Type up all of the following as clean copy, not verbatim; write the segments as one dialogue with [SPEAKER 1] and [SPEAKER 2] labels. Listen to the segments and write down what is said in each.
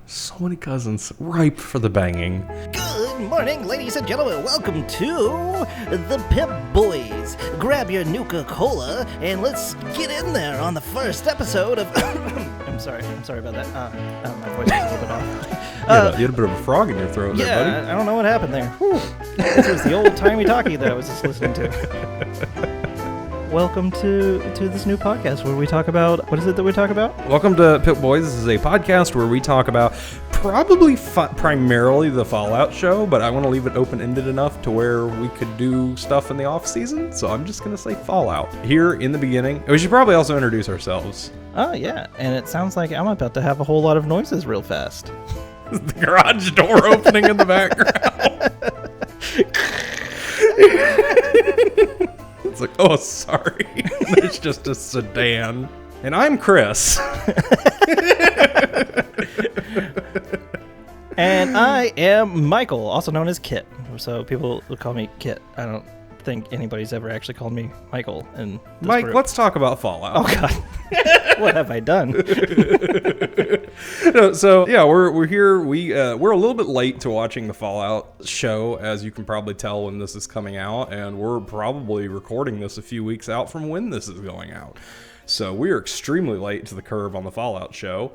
[SPEAKER 1] So many cousins, ripe for the banging.
[SPEAKER 2] Good morning, ladies and gentlemen. Welcome to the Pip-Bois. Grab your Nuka-Cola and let's get in there on the first episode of... I'm sorry about that. My voice is a little bit off.
[SPEAKER 1] You had a bit of a frog in your throat there, buddy.
[SPEAKER 2] I don't know what happened there. Whew. This was the old-timey talkie that I was just listening to. Welcome to this new podcast where we talk about... What is it that we talk about?
[SPEAKER 1] Welcome to Pip-Bois. This is a podcast where we talk about primarily the Fallout show, but I want to leave it open-ended enough to where we could do stuff in the off-season, so I'm just going to say Fallout. Here in the beginning, we should probably also introduce ourselves.
[SPEAKER 2] Oh, yeah, and it sounds like I'm about to have a whole lot of noises real fast.
[SPEAKER 1] The garage door opening in the background. It's like, oh, sorry. There's just a sedan. And I'm Chris.
[SPEAKER 2] And I am Michael, also known as Kitt. So people would call me Kitt. I don't think anybody's ever actually called me Michael.
[SPEAKER 1] Mike, let's talk about Fallout.
[SPEAKER 2] Oh, God. What have I done?
[SPEAKER 1] No, so, yeah, we're here. We're a little bit late to watching the Fallout show, as you can probably tell when this is coming out. And we're probably recording this a few weeks out from when this is going out. So we are extremely late to the curve on the Fallout show.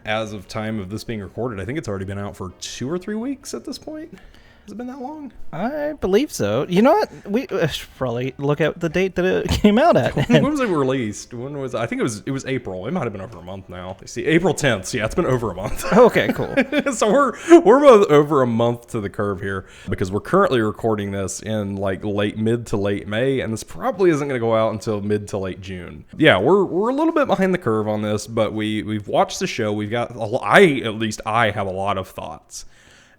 [SPEAKER 1] As of time of this being recorded, I think it's already been out for 2 or 3 weeks at this point. Has it been that long?
[SPEAKER 2] I believe so. You know what? We should probably look at the date that it came out at.
[SPEAKER 1] When was it released? I think it was April. It might have been over a month now. See, April 10th. Yeah, it's been over a month.
[SPEAKER 2] Okay, cool.
[SPEAKER 1] So we're both over a month to the curve here because we're currently recording this in like mid to late May, and this probably isn't going to go out until mid to late June. Yeah, we're a little bit behind the curve on this, but we've watched the show. We've got I have a lot of thoughts.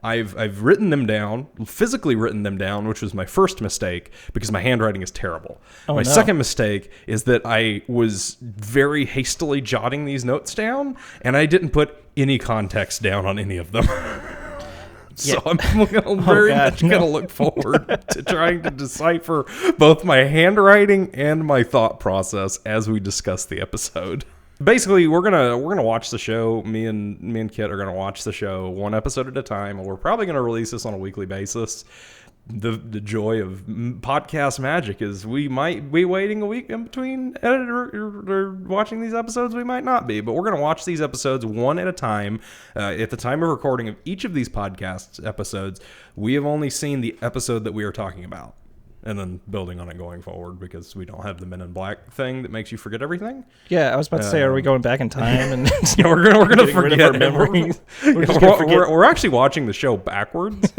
[SPEAKER 1] I've written them down, physically written them down, which was my first mistake because my handwriting is terrible. My second mistake is that I was very hastily jotting these notes down, and I didn't put any context down on any of them. So I'm very much going to look forward to trying to decipher both my handwriting and my thought process as we discuss the episode. Basically, we're gonna watch the show. Me and Kit are gonna watch the show one episode at a time, and we're probably gonna release this on a weekly basis. The joy of podcast magic is we might be waiting a week in between or watching these episodes. We might not be, but we're gonna watch these episodes one at a time. At the time of recording of each of these podcast episodes, we have only seen the episode that we are talking about. And then building on it going forward because we don't have the Men in Black thing that makes you forget everything.
[SPEAKER 2] Yeah, I was about to say, are we going back in time? And
[SPEAKER 1] yeah, we're gonna forget our memories. We're actually watching the show backwards.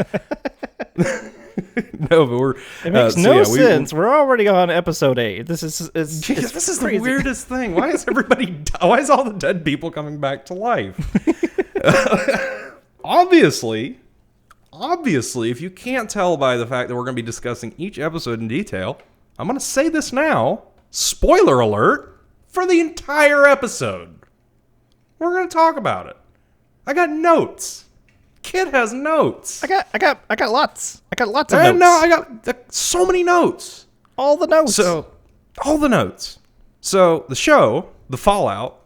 [SPEAKER 1] No, but
[SPEAKER 2] it makes no sense. We're already on episode 8. This is
[SPEAKER 1] the weirdest thing. Why is all the dead people coming back to life? Obviously, if you can't tell by the fact that we're going to be discussing each episode in detail, I'm going to say this now. Spoiler alert for the entire episode. We're going to talk about it. I got notes. Kid has notes.
[SPEAKER 2] I got lots. I got lots of notes.
[SPEAKER 1] No, I got so many notes.
[SPEAKER 2] All the notes.
[SPEAKER 1] So the show, the Fallout,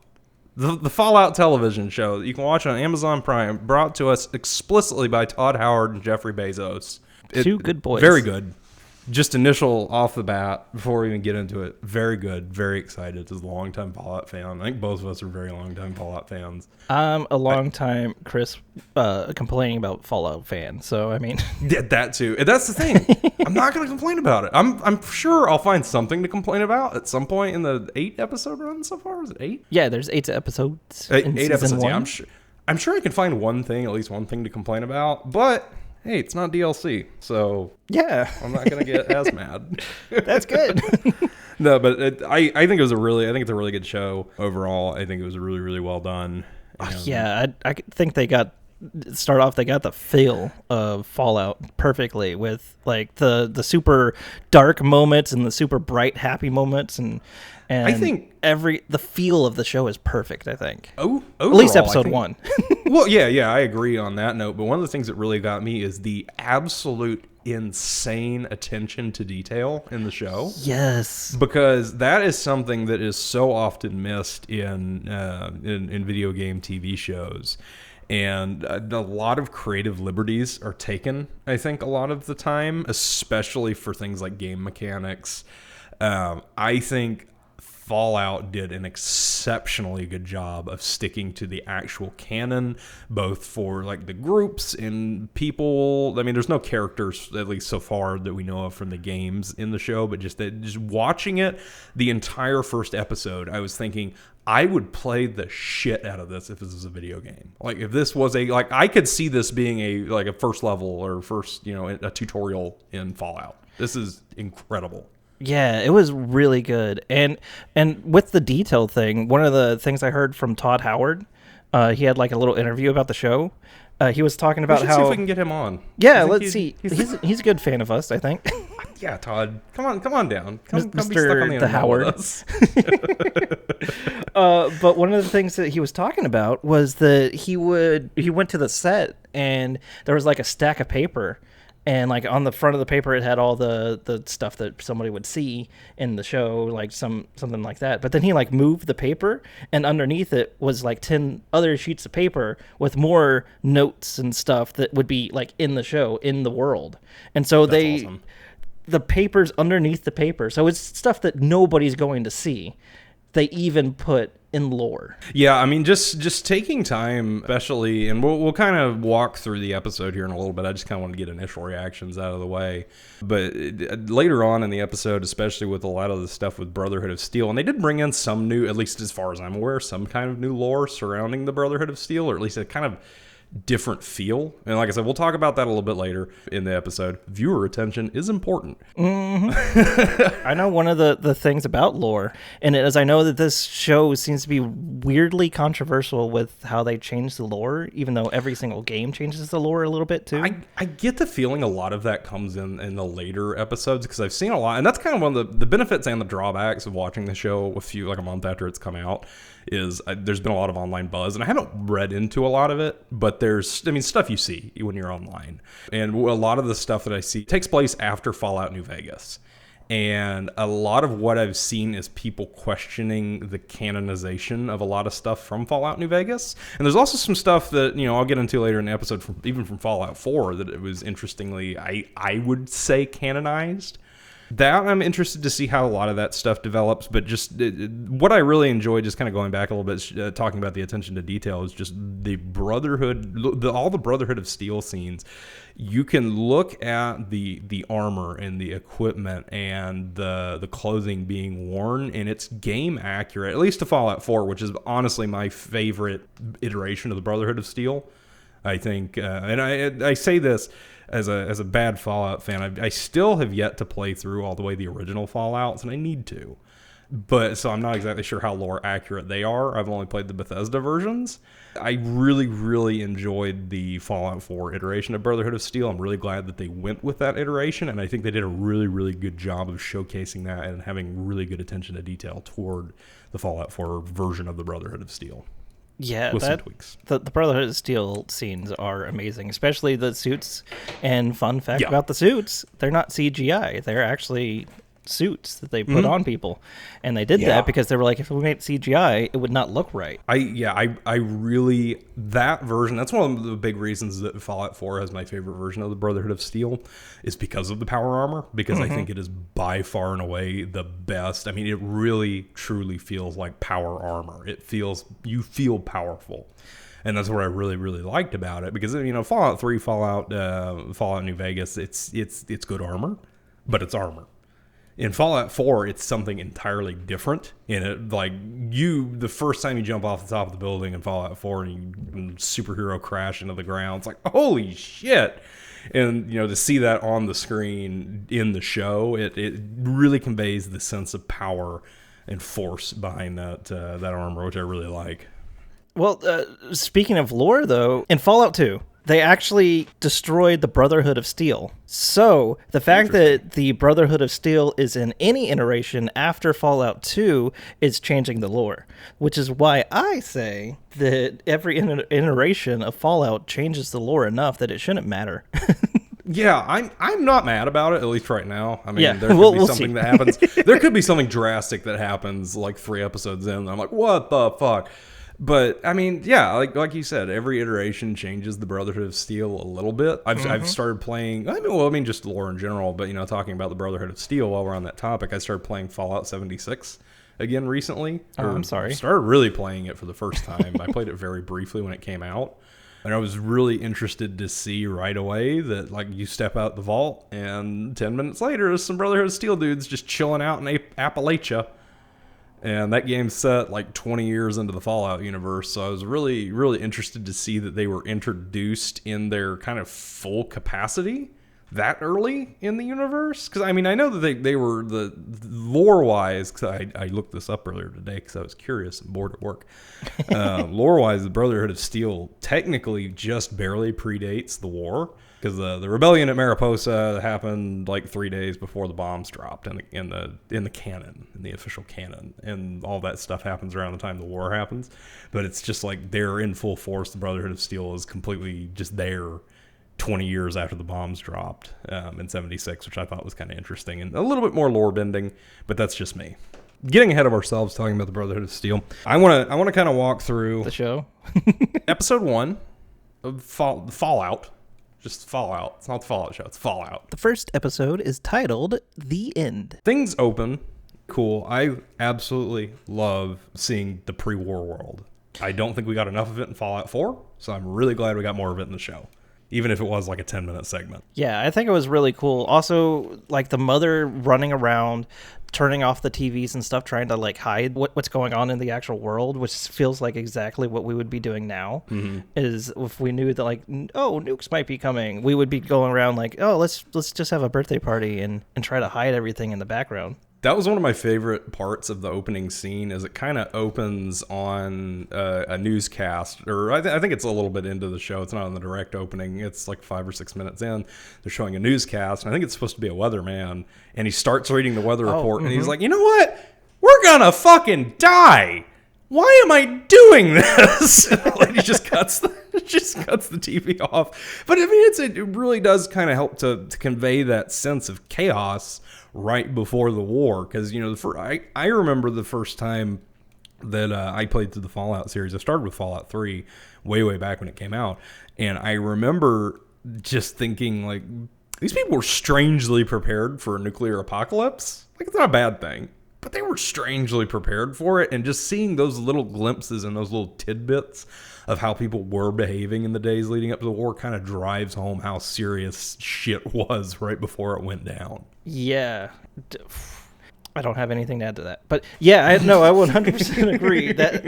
[SPEAKER 1] the Fallout television show that you can watch on Amazon Prime, brought to us explicitly by Todd Howard and Jeffrey Bezos.
[SPEAKER 2] Two good boys.
[SPEAKER 1] Very good. Just initial off the bat, before we even get into it, very good, very excited as a longtime Fallout fan. I think both of us are very longtime Fallout fans.
[SPEAKER 2] I'm a longtime Chris complaining about Fallout fan, so I mean...
[SPEAKER 1] Yeah, that too. That's the thing. I'm not going to complain about it. I'm sure I'll find something to complain about at some point in the 8-episode run so far. Is it 8?
[SPEAKER 2] Yeah, there's 8 episodes.
[SPEAKER 1] 8 episodes, yeah. I'm sure I can find at least one thing to complain about, but... Hey, it's not DLC, so
[SPEAKER 2] yeah,
[SPEAKER 1] I'm not gonna get as mad.
[SPEAKER 2] That's good.
[SPEAKER 1] No, but I think it's a really good show overall. I think it was really, really well done.
[SPEAKER 2] Yeah, I think they got the feel of Fallout perfectly with like the super dark moments and the super bright happy moments and I think the feel of the show is perfect. I think. Overall, at least episode 1.
[SPEAKER 1] Well, yeah, I agree on that note. But one of the things that really got me is the absolute insane attention to detail in the show.
[SPEAKER 2] Yes,
[SPEAKER 1] because that is something that is so often missed in video game TV shows. And a lot of creative liberties are taken, I think, a lot of the time, especially for things like game mechanics. I think Fallout did an exceptionally good job of sticking to the actual canon, both for like the groups and people. I mean, there's no characters, at least so far, that we know of from the games in the show, but just watching it, the entire first episode, I was thinking, I would play the shit out of this if this was a video game. Like, if this was I could see this being a first level or first, a tutorial in Fallout. This is incredible.
[SPEAKER 2] Yeah, it was really good. And with the detail thing, one of the things I heard from Todd Howard, he had like a little interview about the show. He was talking about
[SPEAKER 1] see if we can get him on.
[SPEAKER 2] Yeah, let's see. He's a good fan of us, I think.
[SPEAKER 1] Yeah, Todd, come on down. Come
[SPEAKER 2] Mr.
[SPEAKER 1] be stuck on the internet
[SPEAKER 2] Howard.
[SPEAKER 1] with us.
[SPEAKER 2] But one of the things that he was talking about was that he went to the set and there was like a stack of paper. And like on the front of the paper, it had all the stuff that somebody would see in the show, like something like that. But then he like moved the paper, and underneath it was like 10 other sheets of paper with more notes and stuff that would be like in the show, in the world. And so
[SPEAKER 1] That's awesome.
[SPEAKER 2] The paper's underneath the paper, so it's stuff that nobody's going to see. They even put in lore.
[SPEAKER 1] Yeah, I mean, just taking time, especially, and we'll kind of walk through the episode here in a little bit. I just kind of want to get initial reactions out of the way. But later on in the episode, especially with a lot of the stuff with Brotherhood of Steel, and they did bring in some new, at least as far as I'm aware, some kind of new lore surrounding the Brotherhood of Steel, or at least a kind of different feel. And like I said, we'll talk about that a little bit later in the episode. Viewer attention is important.
[SPEAKER 2] Mm-hmm. I know one of the things about lore, and it is I know that this show seems to be weirdly controversial with how they change the lore, even though every single game changes the lore a little bit too.
[SPEAKER 1] I get the feeling a lot of that comes in the later episodes, because I've seen a lot, and that's kind of one of the benefits and the drawbacks of watching the show a month after it's come out, is there's been a lot of online buzz, and I haven't read into a lot of it, but there's stuff you see when you're online, and a lot of the stuff that I see takes place after Fallout New Vegas. And a lot of what I've seen is people questioning the canonization of a lot of stuff from Fallout New Vegas. And there's also some stuff that, I'll get into later in the episode, even from Fallout 4, that it was interestingly, I would say, canonized. That I'm interested to see how a lot of that stuff develops, but just what I really enjoyed, just kind of going back a little bit, talking about the attention to detail, is just the Brotherhood, all the Brotherhood of Steel scenes. You can look at the armor and the equipment and the clothing being worn, and it's game accurate, at least to Fallout 4, which is honestly my favorite iteration of the Brotherhood of Steel. I think, and I say this as a bad Fallout fan, I still have yet to play through all the way the original Fallouts, and I need to. But so I'm not exactly sure how lore accurate they are. I've only played the Bethesda versions. I really, really enjoyed the Fallout 4 iteration of Brotherhood of Steel. I'm really glad that they went with that iteration, and I think they did a really, really good job of showcasing that and having really good attention to detail toward the Fallout 4 version of the Brotherhood of Steel.
[SPEAKER 2] Yeah,
[SPEAKER 1] with some tweaks.
[SPEAKER 2] The Brotherhood of Steel scenes are amazing, especially the suits. And fun fact about the suits, they're not CGI. They're actually suits that they put on people. And they did that because they were like, if we made CGI, it would not look right.
[SPEAKER 1] I really, that version, that's one of the big reasons that Fallout 4 has my favorite version of the Brotherhood of Steel, is because of the power armor, because I think it is by far and away the best. I mean, it really, truly feels like power armor. You feel powerful. And that's what I really, really liked about it, because, Fallout 3, Fallout New Vegas, it's good armor, but it's armor. In Fallout 4, it's something entirely different. In it, the first time you jump off the top of the building in Fallout 4 and you superhero crash into the ground, it's like, holy shit. And, to see that on the screen in the show, it really conveys the sense of power and force behind that armor, which I really like.
[SPEAKER 2] Well, speaking of lore, though, in Fallout 2, they actually destroyed the Brotherhood of Steel. So the fact that the Brotherhood of Steel is in any iteration after Fallout 2 is changing the lore, which is why I say that every iteration of Fallout changes the lore enough that it shouldn't matter.
[SPEAKER 1] Yeah, I'm not mad about it, at least right now. I mean, there could be
[SPEAKER 2] we'll
[SPEAKER 1] something that happens. There could be something drastic that happens like 3 episodes in, and I'm like, what the fuck? But I mean, yeah, like you said, every iteration changes the Brotherhood of Steel a little bit. I've started playing. I mean, just lore in general. But talking about the Brotherhood of Steel while we're on that topic, I started playing Fallout 76 again recently.
[SPEAKER 2] Oh, I'm sorry.
[SPEAKER 1] Started really playing it for the first time. I played it very briefly when it came out. And I was really interested to see right away that, like, you step out the vault, and 10 minutes later, there's some Brotherhood of Steel dudes just chilling out in Appalachia. And that game's set, like, 20 years into the Fallout universe, so I was really, really interested to see that they were introduced in their kind of full capacity that early in the universe. Because, I mean, I know that they were, the lore-wise, because I looked this up earlier today because I was curious and bored at work. Lore-wise, the Brotherhood of Steel technically just barely predates the war, because the rebellion at Mariposa happened like 3 days before the bombs dropped in the canon, in the official canon, and all that stuff happens around the time the war happens. But it's just like they're in full force. The Brotherhood of Steel is completely just there 20 years after the bombs dropped in 76, which I thought was kind of interesting and a little bit more lore bending, but that's just me. Getting ahead of ourselves talking about the Brotherhood of Steel, I want to kind of walk through
[SPEAKER 2] The show?
[SPEAKER 1] episode 1 of Fallout. Just Fallout. It's not the Fallout show. It's Fallout.
[SPEAKER 2] The first episode is titled The End.
[SPEAKER 1] Things open. Cool. I absolutely love seeing the pre-war world. I don't think we got enough of it in Fallout 4, so I'm really glad we got more of it in the show, even if it was like a 10-minute segment.
[SPEAKER 2] Yeah, I think it was really cool. Also, like the mother running around, turning off the TVs and stuff, trying to like hide what's going on in the actual world, which feels like exactly what we would be doing now. Is if we knew that like, oh, nukes might be coming, we would be going around like, oh, let's just have a birthday party and try to hide everything in the background.
[SPEAKER 1] That was one of my favorite parts of the opening scene, is it kind of opens on a newscast, or I think it's a little bit into the show. It's not in the direct opening. It's like 5 or 6 minutes in. They're showing a newscast, and I think it's supposed to be a weather-man, and he starts reading the weather report, and he's like, you know what? We're gonna fucking die. Why am I doing this? Like, he just cuts the TV off. But I mean, it really does kind of help to convey that sense of chaos right before the war. Because, I remember the first time that I played through the Fallout series. I started with Fallout 3 way back when it came out. And I remember just thinking, like, these people were strangely prepared for a nuclear apocalypse. Like, it's not a bad thing, but they were strangely prepared for it. And just seeing those little glimpses and those little tidbits of how people were behaving in the days leading up to the war kind of drives home how serious shit was right before it went down.
[SPEAKER 2] Yeah. I don't have anything to add to that. But yeah, I 100% agree that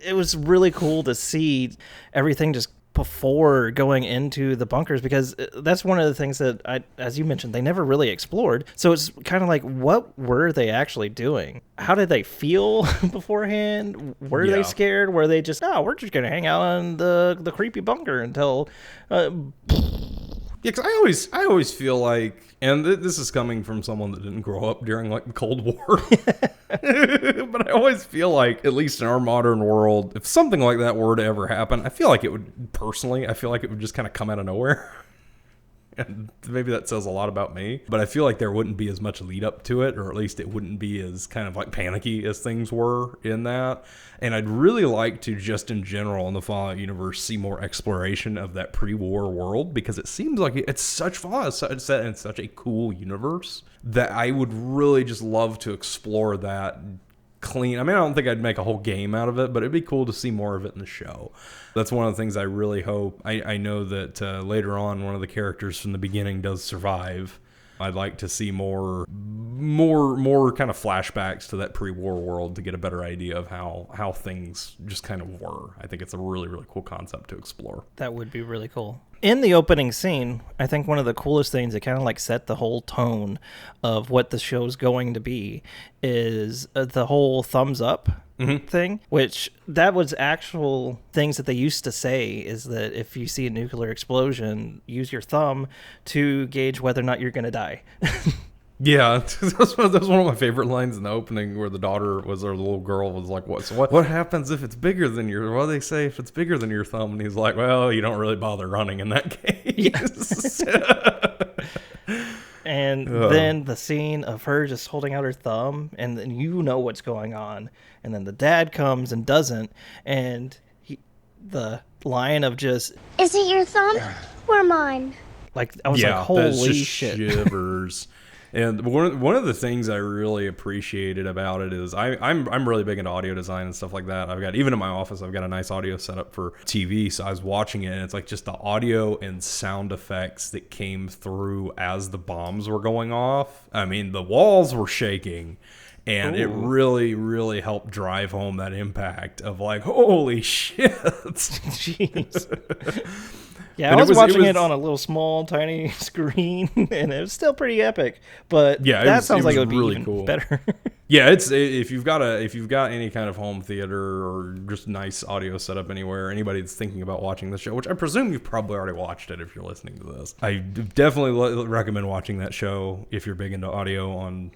[SPEAKER 2] it was really cool to see everything just before going into the bunkers, because that's one of the things that as you mentioned, they never really explored. So it's kind of like, what were they actually doing? How did they feel beforehand? Were they scared? Were they just, we're just going to hang out on the creepy bunker until... Yeah,
[SPEAKER 1] because I always feel like, and this is coming from someone that didn't grow up during like the Cold War, but I always feel like, at least in our modern world, if something like that were to ever happen, I feel like it would just kind of come out of nowhere. And maybe that says a lot about me, but I feel like there wouldn't be as much lead up to it, or at least it wouldn't be as kind of like panicky as things were in that. And I'd really like to, just in general in the Fallout universe, see more exploration of that pre-war world, because it seems like it's such fun. It's set in such a cool universe that I would really just love to explore that clean. I mean, I don't think I'd make a whole game out of it, but it'd be cool to see more of it in the show. That's one of the things I really hope. I know that later on, one of the characters from the beginning does survive. I'd like to see more kind of flashbacks to that pre-war world to get a better idea of how things just kind of were. I think it's a really, really cool concept to explore.
[SPEAKER 2] That would be really cool. In the opening scene, I think one of the coolest things that kind of like set the whole tone of what the show's going to be is the whole thumbs up thing, which that was actual things that they used to say, is that if you see a nuclear explosion, use your thumb to gauge whether or not you're going to die.
[SPEAKER 1] Yeah, that's one of my favorite lines in the opening, where the little girl was like, what happens if it's bigger than what do they say if it's bigger than your thumb? And he's like, well, you don't really bother running in that case.
[SPEAKER 2] And And then the scene of her just holding out her thumb, and then you know what's going on. And then the dad comes and doesn't, and the line of just,
[SPEAKER 3] "Is it your thumb or mine?"
[SPEAKER 2] Like, I was like, holy shit.
[SPEAKER 1] Shivers. And one of the things I really appreciated about it is I'm really big into audio design and stuff like that. I've got, even in my office, I've got a nice audio setup for TV. So I was watching it, and it's like just the audio and sound effects that came through as the bombs were going off. I mean, the walls were shaking, and it really, really helped drive home that impact of like, holy shit.
[SPEAKER 2] Jeez. Yeah, I was watching it on a little small, tiny screen, and it was still pretty epic. But that sounds like it would be really even cool. Better.
[SPEAKER 1] Yeah, if you've got any kind of home theater or just nice audio setup anywhere, anybody that's thinking about watching the show, which I presume you've probably already watched it if you're listening to this, I definitely recommend watching that show if you're big into audio on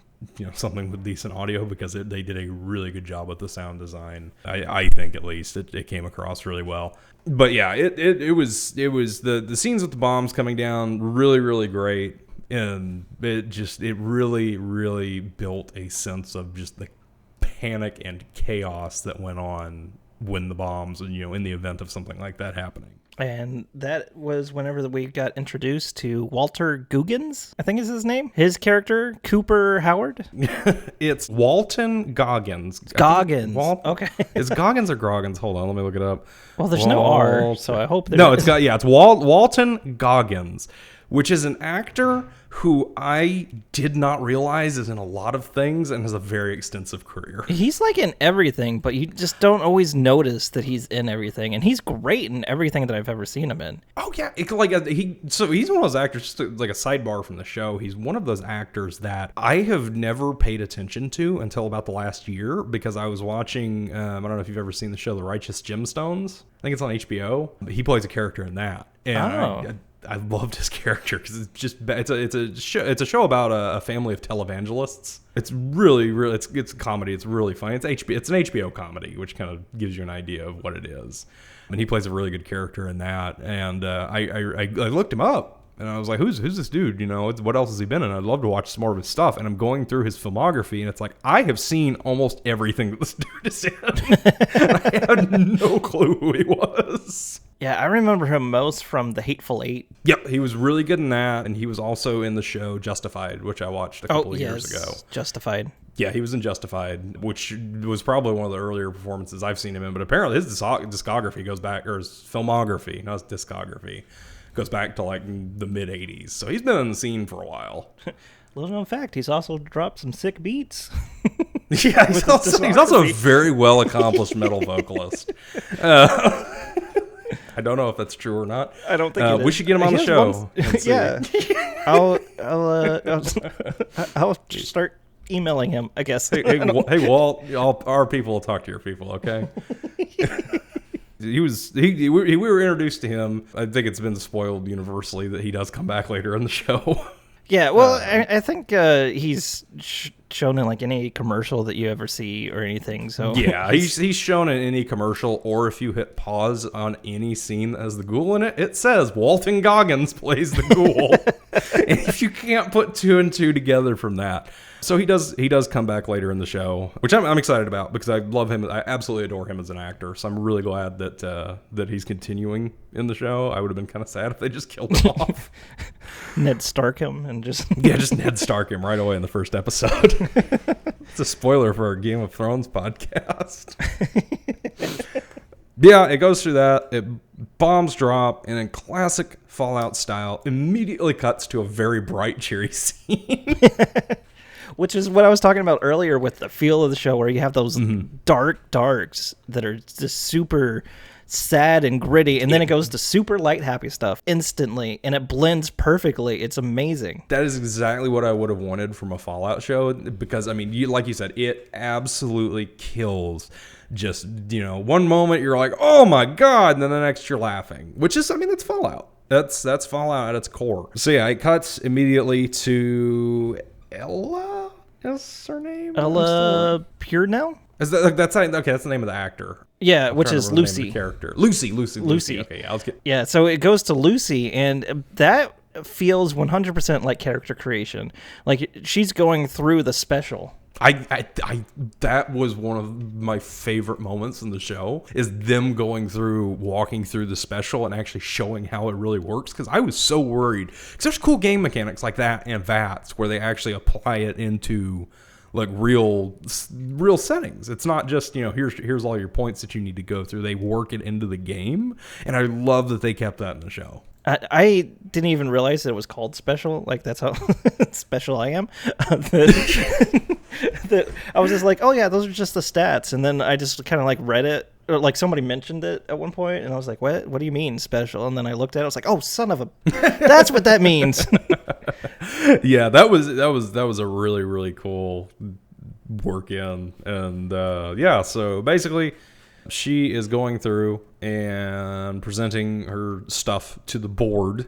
[SPEAKER 1] something with decent audio, because they did a really good job with the sound design. I think, at least it came across really well. But yeah, it was the scenes with the bombs coming down really, really great, and it really, really built a sense of just the panic and chaos that went on when the bombs, in the event of something like that happening.
[SPEAKER 2] And that was whenever we got introduced to Walter Goggins, I think is his name. His character, Cooper Howard.
[SPEAKER 1] It's Walton Goggins.
[SPEAKER 2] Goggins. Okay.
[SPEAKER 1] Is Goggins or Groggins? Hold on, let me look it up.
[SPEAKER 2] Well, there's no R, so I hope there's...
[SPEAKER 1] No, it's Walton Goggins, which is an actor who I did not realize is in a lot of things and has a very extensive career.
[SPEAKER 2] He's like in everything, but you just don't always notice that he's in everything. And he's great in everything that I've ever seen him in.
[SPEAKER 1] Oh yeah, he's one of those actors. Just like a sidebar from the show, he's one of those actors that I have never paid attention to until about the last year, because I was watching. I don't know if you've ever seen the show The Righteous Gemstones. I think it's on HBO. He plays a character in that, and I loved his character because it's a show about a family of televangelists. It's really it's comedy. It's really funny. It's an HBO comedy, which kind of gives you an idea of what it is. And he plays a really good character in that. And I looked him up, and I was like, who's this dude? What else has he been in? I'd love to watch some more of his stuff. And I'm going through his filmography, and it's like, I have seen almost everything that this dude is in. I had no clue who he was.
[SPEAKER 2] Yeah, I remember him most from The Hateful Eight.
[SPEAKER 1] Yep, he was really good in that, and he was also in the show Justified, which I watched a couple of years ago.
[SPEAKER 2] Justified.
[SPEAKER 1] Yeah, he was in Justified, which was probably one of the earlier performances I've seen him in, but apparently his discography goes back, or his filmography, not his discography, goes back to like the mid-'80s. So he's been on the scene for a while.
[SPEAKER 2] Little known fact, he's also dropped some sick beats.
[SPEAKER 1] Yeah, he's also a very well-accomplished metal vocalist. I don't know if that's true or not.
[SPEAKER 2] I don't think
[SPEAKER 1] we should get him on the show.
[SPEAKER 2] Yeah, I'll start emailing him, I guess.
[SPEAKER 1] Hey, Walt, our people will talk to your people, okay? We were introduced to him. I think it's been spoiled universally that he does come back later in the show.
[SPEAKER 2] Yeah, well, I think he's shown in like any commercial that you ever see or anything. So
[SPEAKER 1] yeah, he's shown in any commercial, or if you hit pause on any scene that has the ghoul in it, it says Walton Goggins plays the ghoul. And if you can't put two and two together from that. So he does come back later in the show, which I'm excited about, because I love him. I absolutely adore him as an actor. So I'm really glad that he's continuing in the show. I would have been kind of sad if they just killed him off.
[SPEAKER 2] Ned Stark him and just
[SPEAKER 1] Ned Stark him right away in the first episode. It's a spoiler for our Game of Thrones podcast. Yeah, it goes through that. Bombs drop, and in classic Fallout style, immediately cuts to a very bright, cheery scene.
[SPEAKER 2] Which is what I was talking about earlier with the feel of the show, where you have those darks that are just super sad and gritty, and then it goes to super light, happy stuff instantly, and it blends perfectly. It's amazing.
[SPEAKER 1] That is exactly what I would have wanted from a Fallout show, because, I mean, like you said, it absolutely kills. Just, one moment you're like, oh my God, and then the next you're laughing, which is, that's Fallout. That's Fallout at its core. So yeah, it cuts immediately to Ella, is her name?
[SPEAKER 2] Ella Purnell?
[SPEAKER 1] Is that, that's the name of the actor.
[SPEAKER 2] Yeah, which is Lucy.
[SPEAKER 1] Character. Lucy.
[SPEAKER 2] Lucy.
[SPEAKER 1] Okay, yeah,
[SPEAKER 2] Yeah, so it goes to Lucy, and that feels 100% like character creation. Like she's going through the special.
[SPEAKER 1] That was one of my favorite moments in the show, is them walking through the special and actually showing how it really works. Because I was so worried, because there's cool game mechanics like that and VATS where they actually apply it into like real settings. It's not just, here's all your points that you need to go through. They work it into the game, and I love that they kept that in the show.
[SPEAKER 2] I didn't even realize that it was called special. Like, that's how special I am. I was just like, oh yeah, those are just the stats. And then I just kind of like read it, or like somebody mentioned it at one point, and I was like, what do you mean special? And then I looked at it, I was like, oh, son of a, that's what that means.
[SPEAKER 1] Yeah, that was a really, really cool work in. And so basically she is going through and presenting her stuff to the board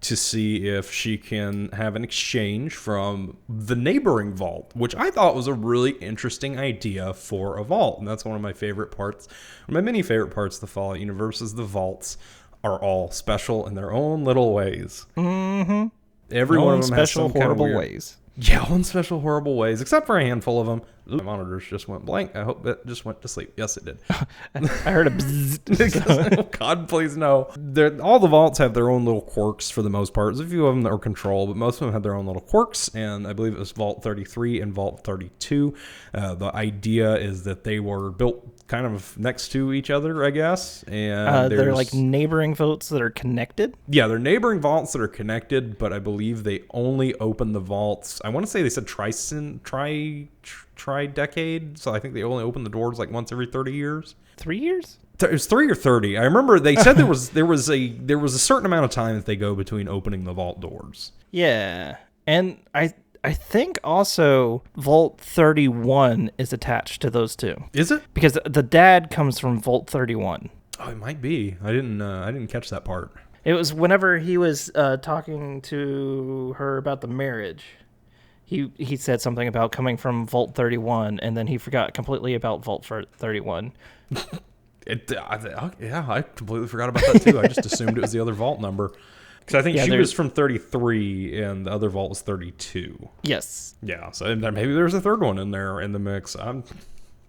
[SPEAKER 1] to see if she can have an exchange from the neighboring vault, which I thought was a really interesting idea for a vault. And that's one of my favorite parts, my many favorite parts of the Fallout universe, is the vaults are all special in their own little ways.
[SPEAKER 2] Mm-hmm.
[SPEAKER 1] Every one of them
[SPEAKER 2] special,
[SPEAKER 1] has some
[SPEAKER 2] horrible
[SPEAKER 1] kind of weird
[SPEAKER 2] ways.
[SPEAKER 1] Yeah, one special horrible ways, except for a handful of them. Ooh, my monitors just went blank. I hope it just went to sleep. Yes, it did.
[SPEAKER 2] I heard a bzzz.
[SPEAKER 1] Oh, God, please no. All the vaults have their own little quirks for the most part. There's a few of them that are control, but most of them have their own little quirks, and I believe it was Vault 33 and Vault 32. The idea is that they were built kind of next to each other, I guess. And
[SPEAKER 2] they're like neighboring vaults that are connected?
[SPEAKER 1] Yeah, they're neighboring vaults that are connected, but I believe they only open the vaults. I want to say they said tri-decade, so I think they only open the doors like once every 30 years.
[SPEAKER 2] 3 years?
[SPEAKER 1] It was 3 or 30. I remember they said there was a certain amount of time that they go between opening the vault doors.
[SPEAKER 2] Yeah, and I think also Vault 31 is attached to those two.
[SPEAKER 1] Is it?
[SPEAKER 2] Because the dad comes from Vault 31.
[SPEAKER 1] Oh, it might be. I didn't catch that part.
[SPEAKER 2] It was whenever he was talking to her about the marriage. He said something about coming from Vault 31, and then he forgot completely about Vault 31.
[SPEAKER 1] I completely forgot about that too. I just assumed it was the other vault number. Because I think she was from 33 and the other vault was 32.
[SPEAKER 2] Yes.
[SPEAKER 1] Yeah, so maybe there's a third one in there in the mix. I'm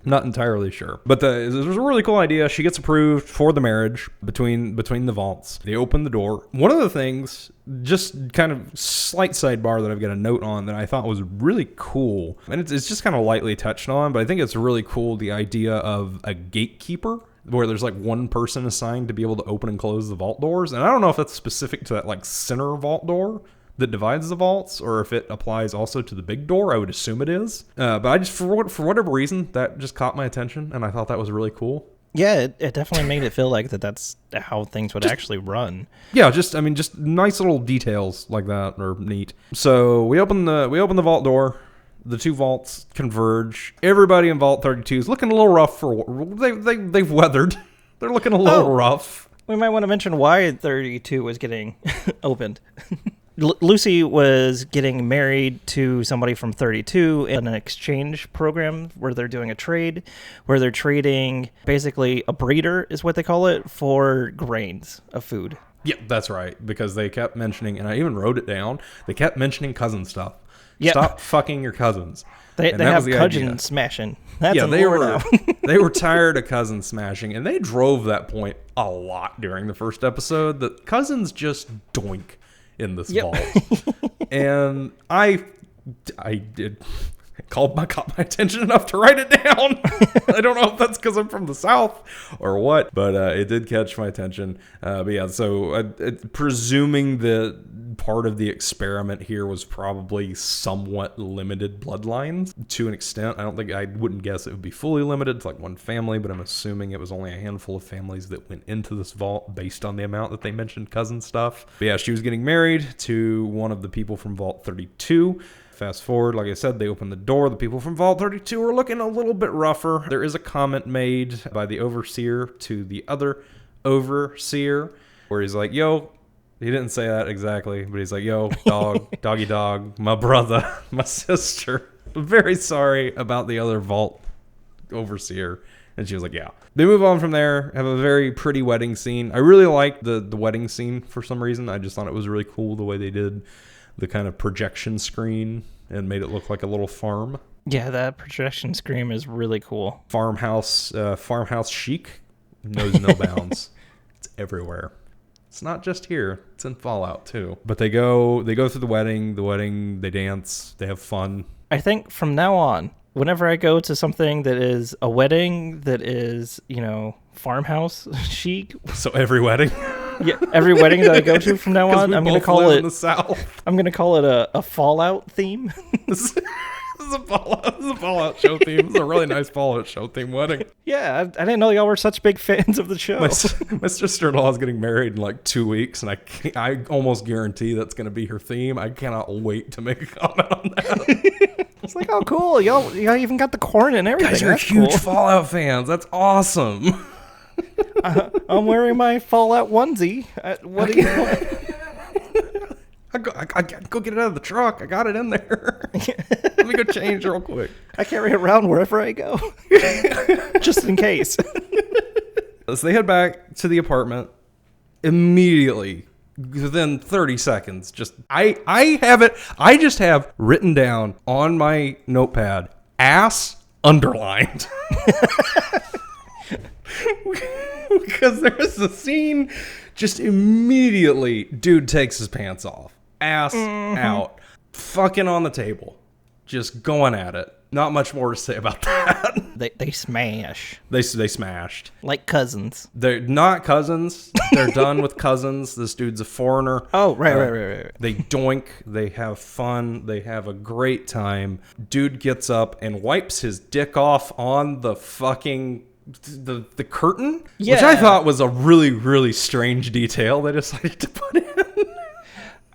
[SPEAKER 1] not entirely sure. But there's a really cool idea. She gets approved for the marriage between the vaults. They open the door. One of the things, just kind of slight sidebar that I've got a note on that I thought was really cool, and it's just kind of lightly touched on, but I think it's really cool, the idea of a gatekeeper, where there's like one person assigned to be able to open and close the vault doors. And I don't know if that's specific to that like center vault door that divides the vaults, or if it applies also to the big door. I would assume it is. But I just, for whatever reason, that just caught my attention, and I thought that was really cool.
[SPEAKER 2] Yeah, it definitely made it feel like that's how things would actually run.
[SPEAKER 1] Yeah, just nice little details like that are neat. So we open the vault door. The two vaults converge. Everybody in Vault 32 is looking a little rough they've weathered. They're looking a little rough.
[SPEAKER 2] We might want to mention why 32 was getting opened. Lucy was getting married to somebody from 32 in an exchange program where they're doing a trade, where they're trading basically a breeder, is what they call it, for grains of food.
[SPEAKER 1] Yeah, that's right, because they kept mentioning, and I even wrote it down, they kept mentioning cousin stuff.
[SPEAKER 2] Yeah.
[SPEAKER 1] Stop fucking your cousins.
[SPEAKER 2] They have cousin smashing. That's
[SPEAKER 1] they were tired of cousin smashing, and they drove that point a lot during the first episode, that cousins just doink in this vault. And I did caught my attention enough to write it down. I don't know if that's because I'm from the South or what, but it did catch my attention. But yeah, so presuming that part of the experiment here was probably somewhat limited bloodlines to an extent. I wouldn't guess it would be fully limited to like one family, but I'm assuming it was only a handful of families that went into this vault based on the amount that they mentioned cousin stuff. But yeah, she was getting married to one of the people from Vault 32. Fast forward, like I said, they open the door. The people from Vault 32 are looking a little bit rougher. There is a comment made by the overseer to the other overseer where he's like, yo, he didn't say that exactly, but he's like, yo, dog, doggy dog, my brother, my sister. I'm very sorry about the other Vault overseer. And she was like, yeah. They move on from there, have a very pretty wedding scene. I really liked the wedding scene for some reason. I just thought it was really cool the way they did the kind of projection screen and made it look like a little farm.
[SPEAKER 2] Yeah, that projection screen is really cool.
[SPEAKER 1] Farmhouse chic knows no bounds. It's everywhere. It's not just here. It's in Fallout too. But they go through the wedding, they dance, they have fun.
[SPEAKER 2] I think from now on, whenever I go to something that is a wedding that is, farmhouse chic.
[SPEAKER 1] So every wedding?
[SPEAKER 2] Yeah, every wedding that I go to from now on, I'm going to call it
[SPEAKER 1] in the South.
[SPEAKER 2] I'm going to call it a Fallout theme.
[SPEAKER 1] This is a Fallout show theme. It's a really nice Fallout show theme wedding.
[SPEAKER 2] Yeah, I didn't know y'all were such big fans of the show.
[SPEAKER 1] My sister-in-law is getting married in like 2 weeks, and I almost guarantee that's going to be her theme. I cannot wait to make a comment on that.
[SPEAKER 2] It's like, oh, cool. Y'all even got the corn and everything.
[SPEAKER 1] Guys, you're
[SPEAKER 2] That's
[SPEAKER 1] huge
[SPEAKER 2] cool.
[SPEAKER 1] Fallout fans. That's awesome.
[SPEAKER 2] I'm wearing my Fallout onesie. What do you want?
[SPEAKER 1] I go get it out of the truck. I got it in there. Let me go change real quick.
[SPEAKER 2] I carry it around wherever I go. Just in case.
[SPEAKER 1] So they head back to the apartment immediately. Within 30 seconds, I have it. I just have written down on my notepad, ass underlined. Because there's a scene just immediately, dude takes his pants off. Ass out. Fucking on the table. Just going at it. Not much more to say about that.
[SPEAKER 2] They smash.
[SPEAKER 1] They smashed.
[SPEAKER 2] Like cousins.
[SPEAKER 1] They're not cousins. They're done with cousins. This dude's a foreigner.
[SPEAKER 2] Oh, right.
[SPEAKER 1] They doink. They have fun. They have a great time. Dude gets up and wipes his dick off on the fucking the curtain,
[SPEAKER 2] yeah.
[SPEAKER 1] Which I thought was a really, really strange detail they decided to put in.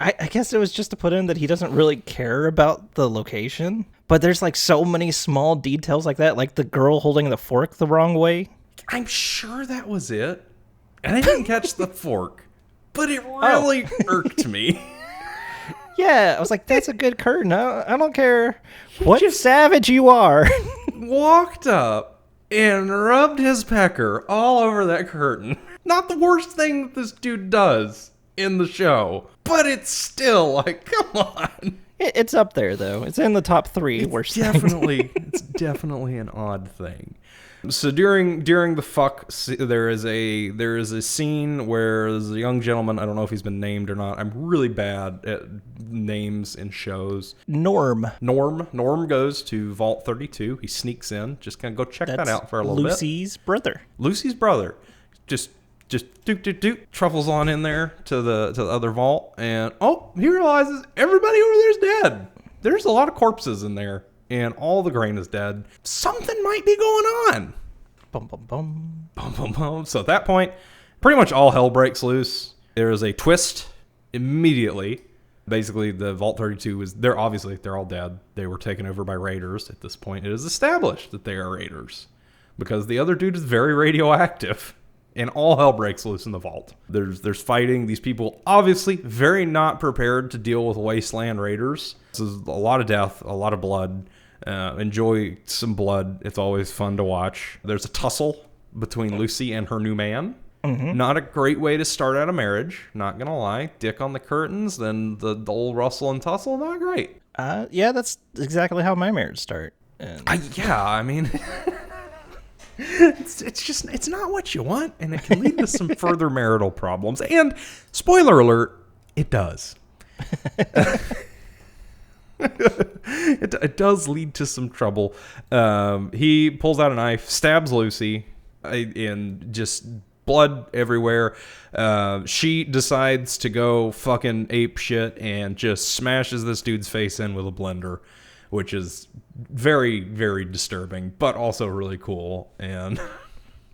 [SPEAKER 2] I guess it was just to put in that he doesn't really care about the location. But there's like so many small details like that, like the girl holding the fork the wrong way.
[SPEAKER 1] I'm sure that was it. And I didn't catch the fork, but it really irked me.
[SPEAKER 2] Yeah, I was like, that's a good curtain. I don't care what savage you are.
[SPEAKER 1] Walked up and rubbed his pecker all over that curtain. Not the worst thing that this dude does in the show, but it's still like, come on.
[SPEAKER 2] It's up there though. It's in the top 3 worst things.
[SPEAKER 1] It's definitely an odd thing. So during the fuck, there is a scene where there's a young gentleman. I don't know if he's been named or not. I'm really bad at names in shows. Norm goes to Vault 32. He sneaks in. Just gonna go check that out for a little bit. Lucy's brother. Just doot truffles on in there to the other vault, and he realizes everybody over there's dead. There's a lot of corpses in there, and all the grain is dead. Something might be going on.
[SPEAKER 2] Bum bum bum.
[SPEAKER 1] Bum bum bum. So at that point, pretty much all hell breaks loose. There is a twist immediately. Basically, the Vault 32 they're all dead. They were taken over by raiders. At this point, it is established that they are raiders because the other dude is very radioactive. And all hell breaks loose in the vault. There's fighting. These people obviously very not prepared to deal with wasteland raiders. This is a lot of death, a lot of blood. Enjoy some blood. It's always fun to watch. There's a tussle between Lucy and her new man. Mm-hmm. Not a great way to start out a marriage. Not gonna lie. Dick on the curtains, then the old rustle and tussle. Not great.
[SPEAKER 2] Yeah, that's exactly how my marriage started.
[SPEAKER 1] I mean... It's not what you want, and it can lead to some further marital problems. And spoiler alert, it does. It does lead to some trouble. He pulls out a knife, stabs Lucy, and just blood everywhere. She decides to go fucking ape shit and just smashes this dude's face in with a blender, which is very, very disturbing, but also really cool. And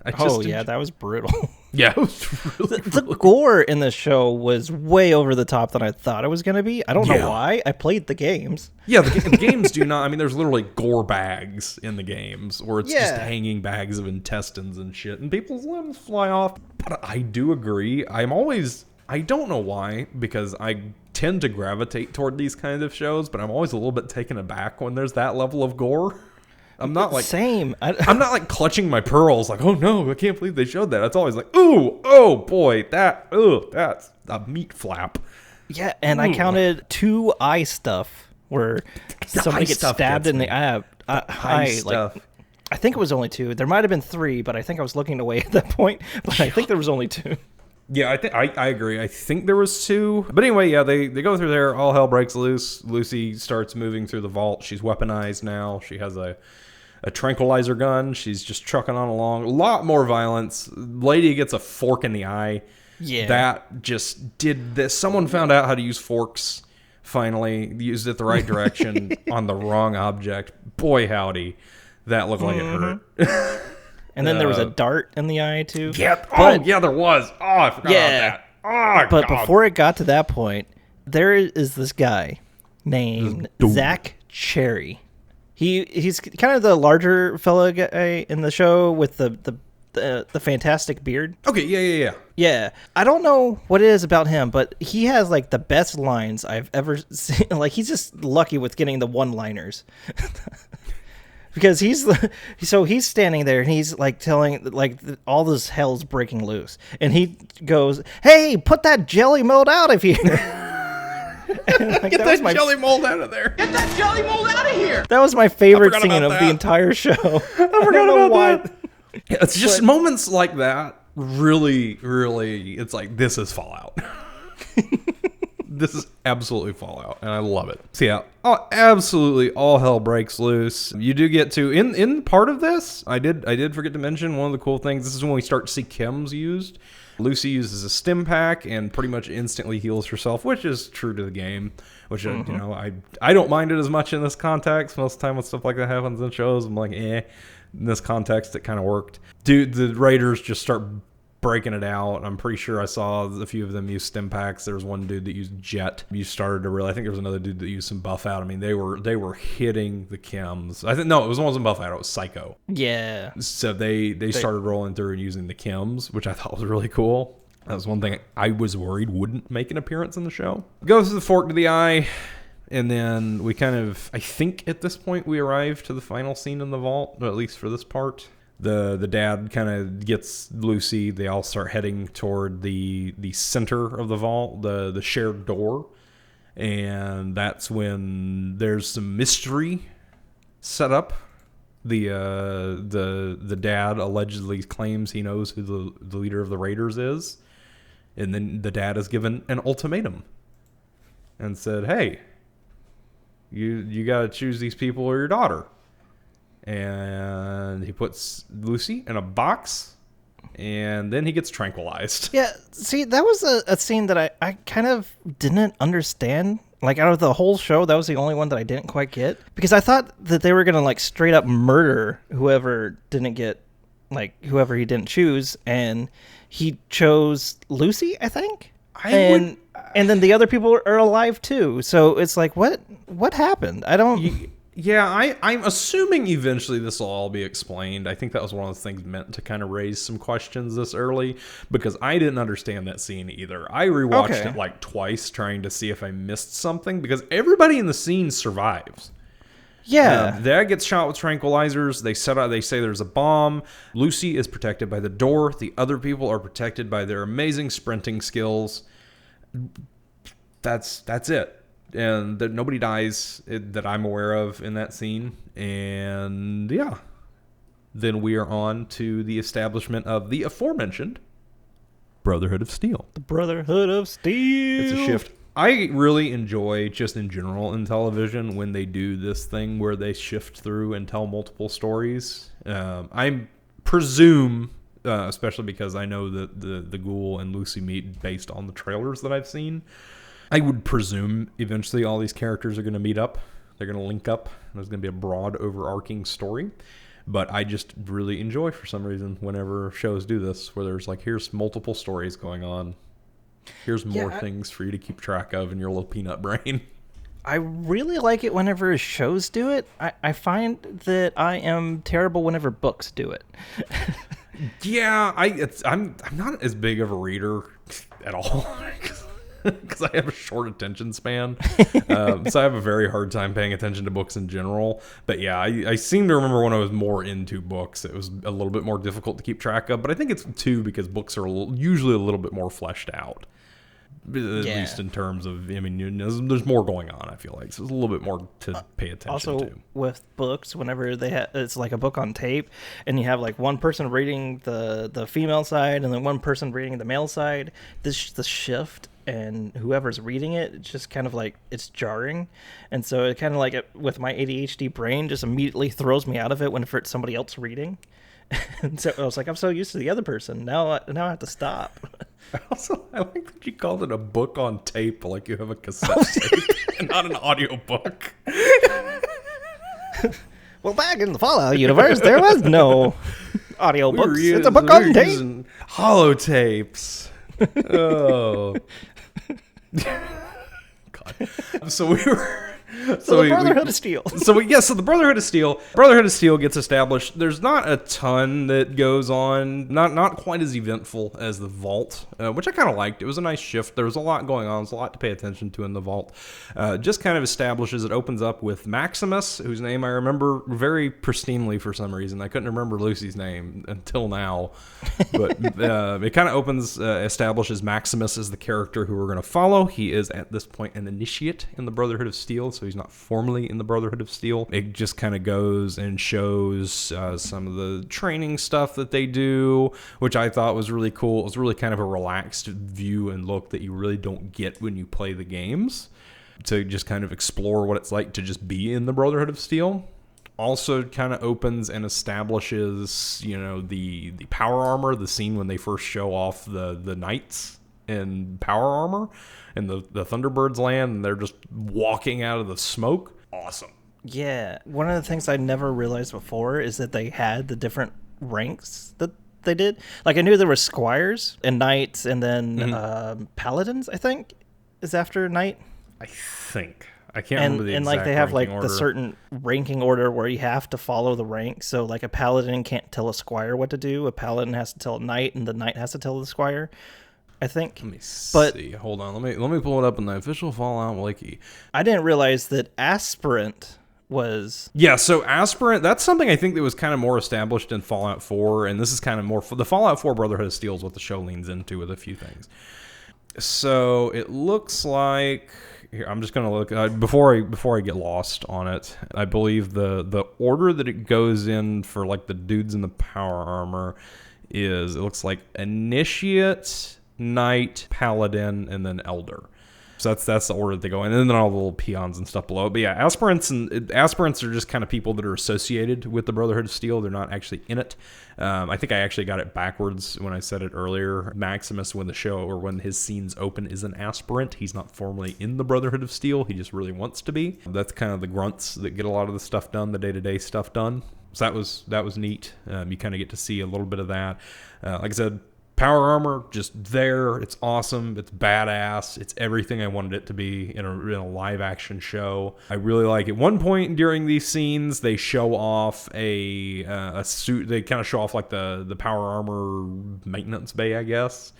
[SPEAKER 2] that was brutal.
[SPEAKER 1] Yeah, it was really
[SPEAKER 2] the gore in the show was way over the top than I thought it was going to be. I don't know why. I played the games.
[SPEAKER 1] Yeah, the games do not. I mean, there's literally gore bags in the games where it's just hanging bags of intestines and shit, and people's limbs fly off. But I do agree. I don't know why, because I tend to gravitate toward these kinds of shows, but I'm always a little bit taken aback when there's that level of gore. I'm not like
[SPEAKER 2] Same.
[SPEAKER 1] I'm not like clutching my pearls like, oh no, I can't believe they showed that. It's always like, ooh, oh boy, that's a meat flap.
[SPEAKER 2] Yeah, and I counted 2 eye stuff where somebody gets stabbed in the eye.
[SPEAKER 1] Stuff.
[SPEAKER 2] I think it was only 2. There might have been 3, but I think I was looking away at that point. But I think there was only 2.
[SPEAKER 1] Yeah, I think I agree. I think there was 2. But anyway, yeah, they go through there. All hell breaks loose. Lucy starts moving through the vault. She's weaponized now. She has a tranquilizer gun. She's just trucking on along. A lot more violence. Lady gets a fork in the eye.
[SPEAKER 2] Yeah.
[SPEAKER 1] That just did this. Someone found out how to use forks, finally. Used it the right direction on the wrong object. Boy, howdy. That looked like it hurt.
[SPEAKER 2] And then there was a dart in the eye, too.
[SPEAKER 1] Yeah. Yeah, there was. Oh, I forgot about that. Oh,
[SPEAKER 2] but
[SPEAKER 1] God.
[SPEAKER 2] before it got to that point, there is this guy named Zach Cherry. He's kind of the larger fella guy in the show with the fantastic beard.
[SPEAKER 1] Okay, yeah.
[SPEAKER 2] Yeah. I don't know what it is about him, but he has like the best lines I've ever seen. Like, he's just lucky with getting the one-liners. Because he's standing there and he's like telling like all this hell's breaking loose, and he goes, "Hey, put that jelly mold out of here!" Like,
[SPEAKER 1] Get that jelly mold out of there.
[SPEAKER 4] Get that jelly mold out of here!
[SPEAKER 2] That was my favorite
[SPEAKER 1] I forgot
[SPEAKER 2] scene
[SPEAKER 1] about
[SPEAKER 2] of
[SPEAKER 1] that.
[SPEAKER 2] the entire show. I
[SPEAKER 1] forgot
[SPEAKER 2] know
[SPEAKER 1] about
[SPEAKER 2] why.
[SPEAKER 1] that. Yeah, it's just moments like that. Really, it's like, this is Fallout. This is absolutely Fallout, and I love it. So yeah, absolutely all hell breaks loose. You do get to in part of this. I did forget to mention one of the cool things. This is when we start to see chems used. Lucy uses a stim pack and pretty much instantly heals herself, which is true to the game. Which you know, I don't mind it as much in this context. Most of the time when stuff like that happens in shows, I'm like, eh. In this context, it kind of worked. Dude, the Raiders just start breaking it out. I'm pretty sure I saw a few of them use stim packs. There was one dude that used jet. You started to really. I think there was another dude that used some buff out. I mean, they were hitting the chems. I think no, it wasn't buff out. It was psycho.
[SPEAKER 2] Yeah.
[SPEAKER 1] So they started rolling through and using the chems, which I thought was really cool. That was one thing I was worried wouldn't make an appearance in the show. Goes to the fork to the eye, and then we kind of. I think at this point we arrive to the final scene in the vault, or at least for this part. The dad kind of gets Lucy. They all start heading toward the center of the vault, the shared door, and that's when there's some mystery set up. The dad allegedly claims he knows who the leader of the Raiders is, and then the dad is given an ultimatum and said, "Hey, you got to choose these people or your daughter." And he puts Lucy in a box, and then he gets tranquilized.
[SPEAKER 2] Yeah, see, that was a scene that I kind of didn't understand. Like, out of the whole show, that was the only one that I didn't quite get. Because I thought that they were going to, like, straight up murder whoever didn't get, like, whoever he didn't choose. And he chose Lucy, I think? And then the other people are alive, too. So it's like, what happened? I don't...
[SPEAKER 1] Yeah, I'm assuming eventually this will all be explained. I think that was one of the things meant to kind of raise some questions this early, because I didn't understand that scene either. I rewatched it like twice trying to see if I missed something, because everybody in the scene survives.
[SPEAKER 2] Yeah.
[SPEAKER 1] Dad gets shot with tranquilizers. They say there's a bomb. Lucy is protected by the door. The other people are protected by their amazing sprinting skills. That's it. And that nobody dies that I'm aware of in that scene. And yeah, then we are on to the establishment of the aforementioned Brotherhood of Steel.
[SPEAKER 2] The Brotherhood of Steel.
[SPEAKER 1] It's a shift. I really enjoy, just in general in television, when they do this thing where they shift through and tell multiple stories. I presume, especially because I know that the Ghoul and Lucy meet based on the trailers that I've seen, I would presume eventually all these characters are going to meet up. They're going to link up. There's going to be a broad, overarching story. But I just really enjoy, for some reason, whenever shows do this, where there's like, here's multiple stories going on. Here's more things for you to keep track of in your little peanut brain.
[SPEAKER 2] I really like it whenever shows do it. I find that I am terrible whenever books do it.
[SPEAKER 1] Yeah, I'm not as big of a reader at all. because I have a short attention span. So I have a very hard time paying attention to books in general. But yeah, I seem to remember when I was more into books, it was a little bit more difficult to keep track of. But I think it's too because books are usually a little bit more fleshed out. At least in terms of, I mean, there's more going on, I feel like. So there's a little bit more to pay attention
[SPEAKER 2] also,
[SPEAKER 1] to.
[SPEAKER 2] with books, whenever it's like a book on tape, and you have like one person reading the female side and then one person reading the male side, the shift and whoever's reading it, it's just kind of like, it's jarring. And so it kind of like, with my ADHD brain, just immediately throws me out of it whenever it's somebody else reading. And so I was like, I'm so used to the other person. Now I have to stop.
[SPEAKER 1] I like that you called it a book on tape, like you have a cassette tape and not an audio book.
[SPEAKER 2] Well, back in the Fallout universe, there was no audio books. It's a book on tape.
[SPEAKER 1] Holotapes. Oh. God. So we were...
[SPEAKER 2] So the Brotherhood of Steel.
[SPEAKER 1] So the Brotherhood of Steel. Brotherhood of Steel gets established. There's not a ton that goes on. Not quite as eventful as the Vault, which I kind of liked. It was a nice shift. There was a lot going on. There's a lot to pay attention to in the Vault. Just kind of establishes. It opens up with Maximus, whose name I remember very pristinely for some reason. I couldn't remember Lucy's name until now. But it kind of establishes Maximus as the character who we're going to follow. He is at this point an initiate in the Brotherhood of Steel, so he's not formally in the Brotherhood of Steel. It just kind of goes and shows some of the training stuff that they do, which I thought was really cool. It was really kind of a relaxed view and look that you really don't get when you play the games, to just kind of explore what it's like to just be in the Brotherhood of Steel. Also kind of opens and establishes, the power armor, the scene when they first show off the knights in power armor and the Thunderbirds land, and they're just walking out of the smoke. Awesome.
[SPEAKER 2] Yeah. One of the things I never realized before is that they had the different ranks that they did. Like, I knew there were squires and knights, and then paladins, I think, is after knight.
[SPEAKER 1] I think. I can't remember the exact
[SPEAKER 2] and like they have like
[SPEAKER 1] order.
[SPEAKER 2] the certain ranking order where you have to follow the rank. So like a paladin can't tell a squire what to do. A paladin has to tell a knight, and the knight has to tell the squire, I think.
[SPEAKER 1] Let me see. Hold on. Let me pull it up in the official Fallout wiki.
[SPEAKER 2] I didn't realize that aspirant was...
[SPEAKER 1] Yeah, so aspirant, that's something I think that was kind of more established in Fallout 4, and this is kind of more... The Fallout 4 Brotherhood of Steel is what the show leans into with a few things. So it looks like... Here, I'm just going to look... before I get lost on it, I believe the order that it goes in for like the dudes in the power armor is... It looks like Initiate, Knight, Paladin, and then Elder. So that's the order that they go in, and then all the little peons and stuff below. But yeah, aspirants are just kind of people that are associated with the Brotherhood of Steel. They're not actually in it. I think I actually got it backwards when I said it earlier. Maximus, when his scenes open, is an aspirant. He's not formally in the Brotherhood of Steel. He just really wants to be. That's kind of the grunts that get a lot of the stuff done, the day-to-day stuff done. So that was neat. You kind of get to see a little bit of that. Like I said, power armor, just there. It's awesome. It's badass. It's everything I wanted it to be in a live action show. I really like it. At one point during these scenes, they show off a suit. They kind of show off like the power armor maintenance bay, I guess.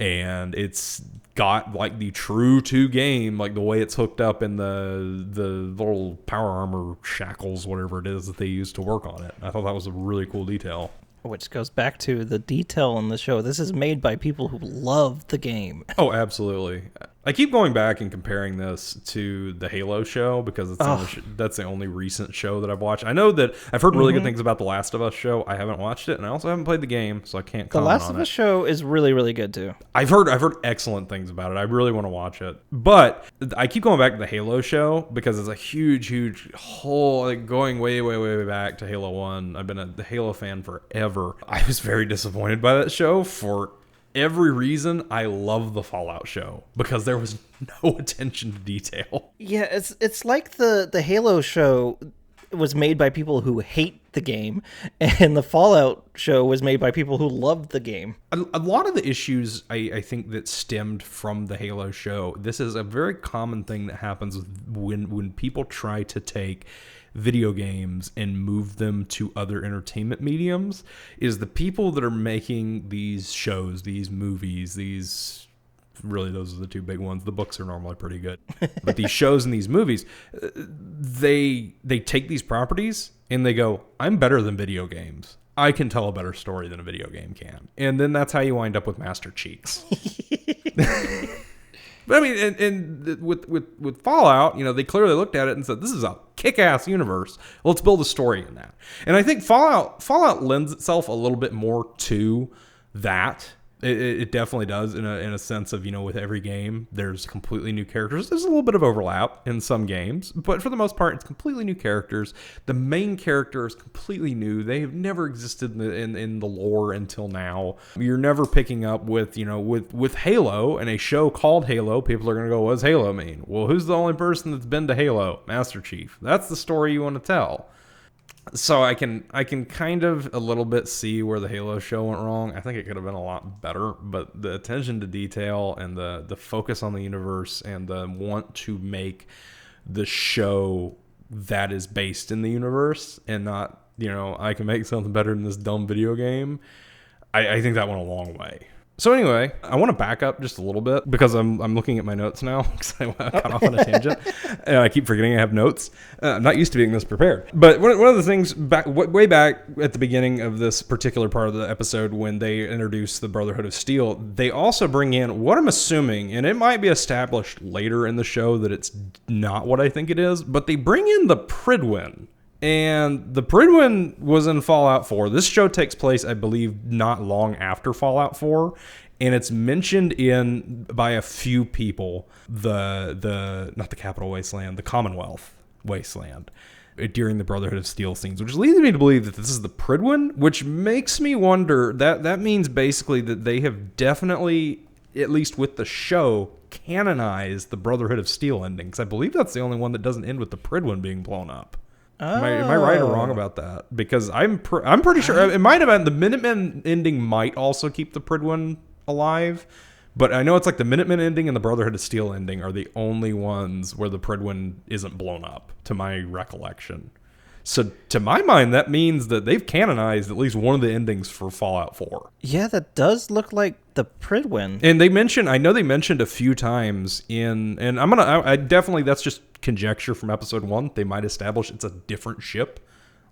[SPEAKER 1] And it's got like the true to game, like the way it's hooked up in the little power armor shackles, whatever it is that they use to work on it. I thought that was a really cool detail.
[SPEAKER 2] Which goes back to the detail in the show. This is made by people who love the game.
[SPEAKER 1] Oh, absolutely. I keep going back and comparing this to the Halo show because that's the only recent show that I've watched. I know that I've heard really good things about the Last of Us show. I haven't watched it, and I also haven't played the game, so I can't comment on it.
[SPEAKER 2] The Last of Us show is really, really good, too.
[SPEAKER 1] I've heard excellent things about it. I really want to watch it. But I keep going back to the Halo show because it's a huge, huge whole, like going way, way, way back to Halo 1. I've been a Halo fan forever. I was very disappointed by that show for every reason. I love the Fallout show because there was no attention to detail.
[SPEAKER 2] Yeah, it's like the Halo show was made by people who hate the game, and the Fallout show was made by people who loved the game.
[SPEAKER 1] A lot of the issues I think that stemmed from the Halo show, this is a very common thing that happens when people try to take video games and move them to other entertainment mediums, is the people that are making these shows, these movies, these Really, those are the two big ones. The books are normally pretty good. But these shows and these movies, they take these properties and they go, I'm better than video games. I can tell a better story than a video game can. And then that's how you wind up with Master Cheeks. But I mean, and with Fallout, they clearly looked at it and said, this is a kick-ass universe. Let's build a story in that. And I think Fallout lends itself a little bit more to that. It definitely does in a sense of, with every game, there's completely new characters. There's a little bit of overlap in some games, but for the most part, it's completely new characters. The main character is completely new. They have never existed in the lore until now. You're never picking up with Halo and a show called Halo. People are going to go, what does Halo mean? Well, who's the only person that's been to Halo? Master Chief. That's the story you want to tell. So I can kind of a little bit see where the Halo show went wrong. I think it could have been a lot better, but the attention to detail and the focus on the universe and the want to make the show that is based in the universe and not, I can make something better than this dumb video game. I think that went a long way. So anyway, I want to back up just a little bit because I'm looking at my notes now because I got off on a tangent and I keep forgetting I have notes. I'm not used to being this prepared. But one of the things way back at the beginning of this particular part of the episode when they introduce the Brotherhood of Steel, they also bring in what I'm assuming, and it might be established later in the show that it's not what I think it is, but they bring in the Prydwen. And the Prydwen was in Fallout 4. This show takes place, I believe, not long after Fallout 4. And it's mentioned by a few people, not the Capital Wasteland, the Commonwealth Wasteland, during the Brotherhood of Steel scenes, which leads me to believe that this is the Prydwen, which makes me wonder, that means basically that they have definitely, at least with the show, canonized the Brotherhood of Steel ending. Because I believe that's the only one that doesn't end with the Prydwen being blown up. Am I right or wrong about that? Because I'm pretty sure it might have been the Minutemen ending might also keep the Prydwen alive, but I know it's like the Minutemen ending and the Brotherhood of Steel ending are the only ones where the Prydwen isn't blown up, to my recollection. So to my mind, that means that they've canonized at least one of the endings for Fallout 4.
[SPEAKER 2] Yeah, that does look like the Prydwen.
[SPEAKER 1] And I know they mentioned a few times and I definitely, that's just conjecture from episode 1. They might establish it's a different ship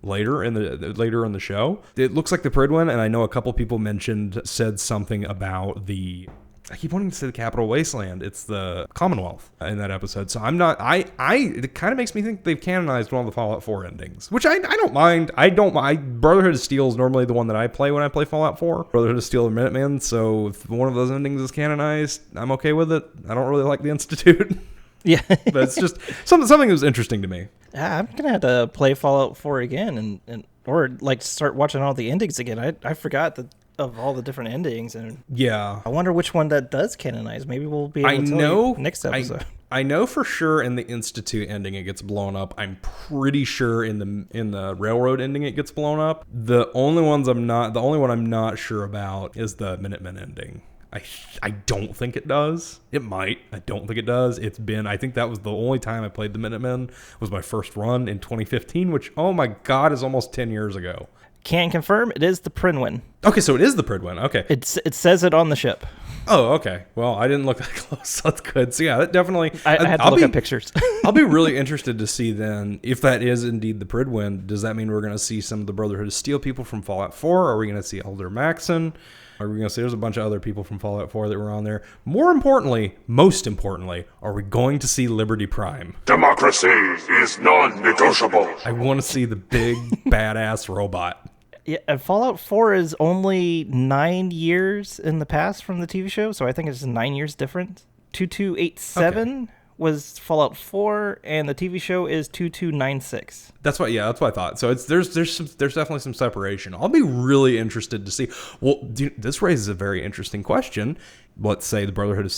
[SPEAKER 1] later in the show. It looks like the Prydwen, and I know a couple people said something about I keep wanting to say the Capital Wasteland. It's the Commonwealth in that episode. So it kind of makes me think they've canonized one of the Fallout 4 endings, which I don't mind. Brotherhood of Steel is normally the one that I play when I play Fallout 4. Brotherhood of Steel and Minutemen. So if one of those endings is canonized, I'm okay with it. I don't really like the Institute.
[SPEAKER 2] Yeah.
[SPEAKER 1] But it's just something that was interesting to me.
[SPEAKER 2] I'm going to have to play Fallout 4 again or like start watching all the endings again. I forgot of all the different endings, and
[SPEAKER 1] yeah,
[SPEAKER 2] I wonder which one that does canonize. Maybe we'll be able to tell you next episode.
[SPEAKER 1] I know for sure in the Institute ending it gets blown up. I'm pretty sure in the Railroad ending it gets blown up. The only one I'm not sure about is the Minutemen ending. I don't think it does. It might. I don't think it does. I think that was the only time I played the Minutemen was my first run in 2015, which, oh my God, is almost 10 years ago.
[SPEAKER 2] Can confirm it is the Prydwen.
[SPEAKER 1] Okay, so it is the Prydwen. Okay.
[SPEAKER 2] It says it on the ship.
[SPEAKER 1] Oh, okay. Well, I didn't look that close, so that's good. So yeah, that definitely...
[SPEAKER 2] I had to look at pictures.
[SPEAKER 1] I'll be really interested to see then, if that is indeed the Prydwen, does that mean we're going to see some of the Brotherhood of Steel people from Fallout 4? Are we going to see Elder Maxon? Are we going to see there's a bunch of other people from Fallout 4 that were on there? Most importantly, are we going to see Liberty Prime?
[SPEAKER 5] Democracy is non-negotiable.
[SPEAKER 1] I want to see the big, badass robot.
[SPEAKER 2] Yeah, and Fallout 4 is only 9 years in the past from the TV show, so I think it's 9 years different. 2287 was Fallout 4, and the TV show is 2296.
[SPEAKER 1] That's what I thought. So there's definitely some separation. I'll be really interested to see. Well, this raises a very interesting question. Let's say the Brotherhood of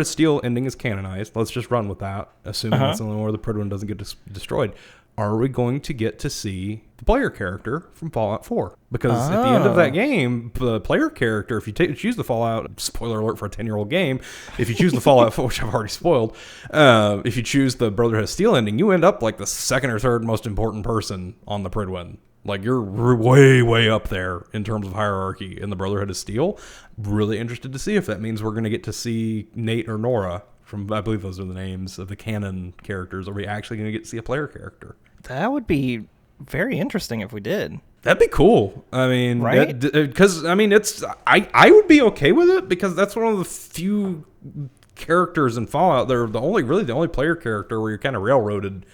[SPEAKER 1] Steel ending is canonized. Let's just run with that, assuming that's the only one where the Prydwen doesn't get destroyed. Are we going to get to see the player character from Fallout 4? Because at the end of that game, the player character, if you choose the Fallout, spoiler alert for a 10-year-old game, if you choose the Fallout 4, which I've already spoiled, if you choose the Brotherhood of Steel ending, you end up like the second or third most important person on the Prydwen. Like, you're way up there in terms of hierarchy in the Brotherhood of Steel. Really interested to see if that means we're going to get to see Nate or Nora from, I believe those are the names of the canon characters. Are we actually going to get to see a player character?
[SPEAKER 2] That would be very interesting if we did.
[SPEAKER 1] That'd be cool. I mean,
[SPEAKER 2] right?
[SPEAKER 1] Because I mean, I would be okay with it because that's one of the few characters in Fallout. They're the only player character where you're kind of railroaded,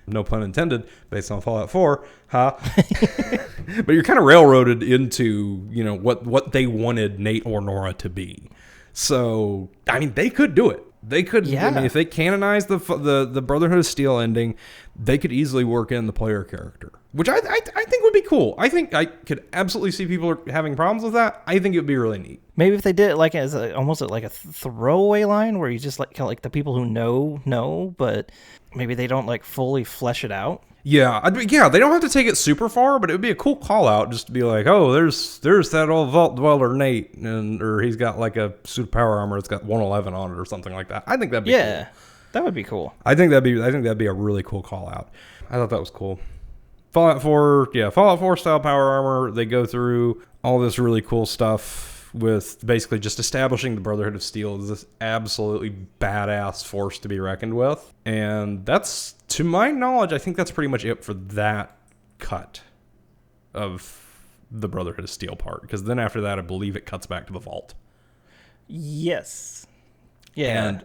[SPEAKER 1] no pun intended, based on Fallout 4, huh? But you're kind of railroaded into, you know, what they wanted Nate or Nora to be. So I mean, they could do it. They could. Yeah. I mean, if they canonize the Brotherhood of Steel ending, they could easily work in the player character, which I think would be cool. I think I could absolutely see people having problems with that. I think it would be really neat.
[SPEAKER 2] Maybe if they did it like as almost like a throwaway line where you just like kind of like the people who know, but maybe they don't like fully flesh it out.
[SPEAKER 1] Yeah, they don't have to take it super far, but it would be a cool call out just to be like, oh, there's that old vault dweller Nate, or he's got like a suit of power armor that's got 111 on it or something like that. I think that'd be cool.
[SPEAKER 2] That would be cool.
[SPEAKER 1] I think that'd be a really cool call out. I thought that was cool. Fallout 4 style power armor. They go through all this really cool stuff with basically just establishing the Brotherhood of Steel as this absolutely badass force to be reckoned with. And that's, to my knowledge, I think that's pretty much it for that cut of the Brotherhood of Steel part. Because then after that, I believe it cuts back to the vault.
[SPEAKER 2] Yes. Yeah.
[SPEAKER 1] And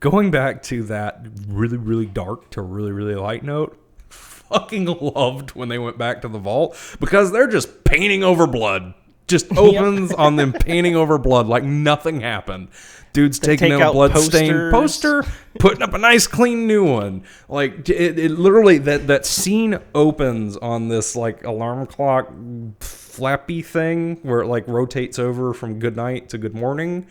[SPEAKER 1] going back to that really, really dark to really, really light note, fucking loved when they went back to the vault because they're just painting over blood. Just opens on them painting over blood like nothing happened. Dude's taking out a blood-stained poster, putting up a nice clean new one. Like it literally that scene opens on this like alarm clock flappy thing where it like rotates over from good night to good morning.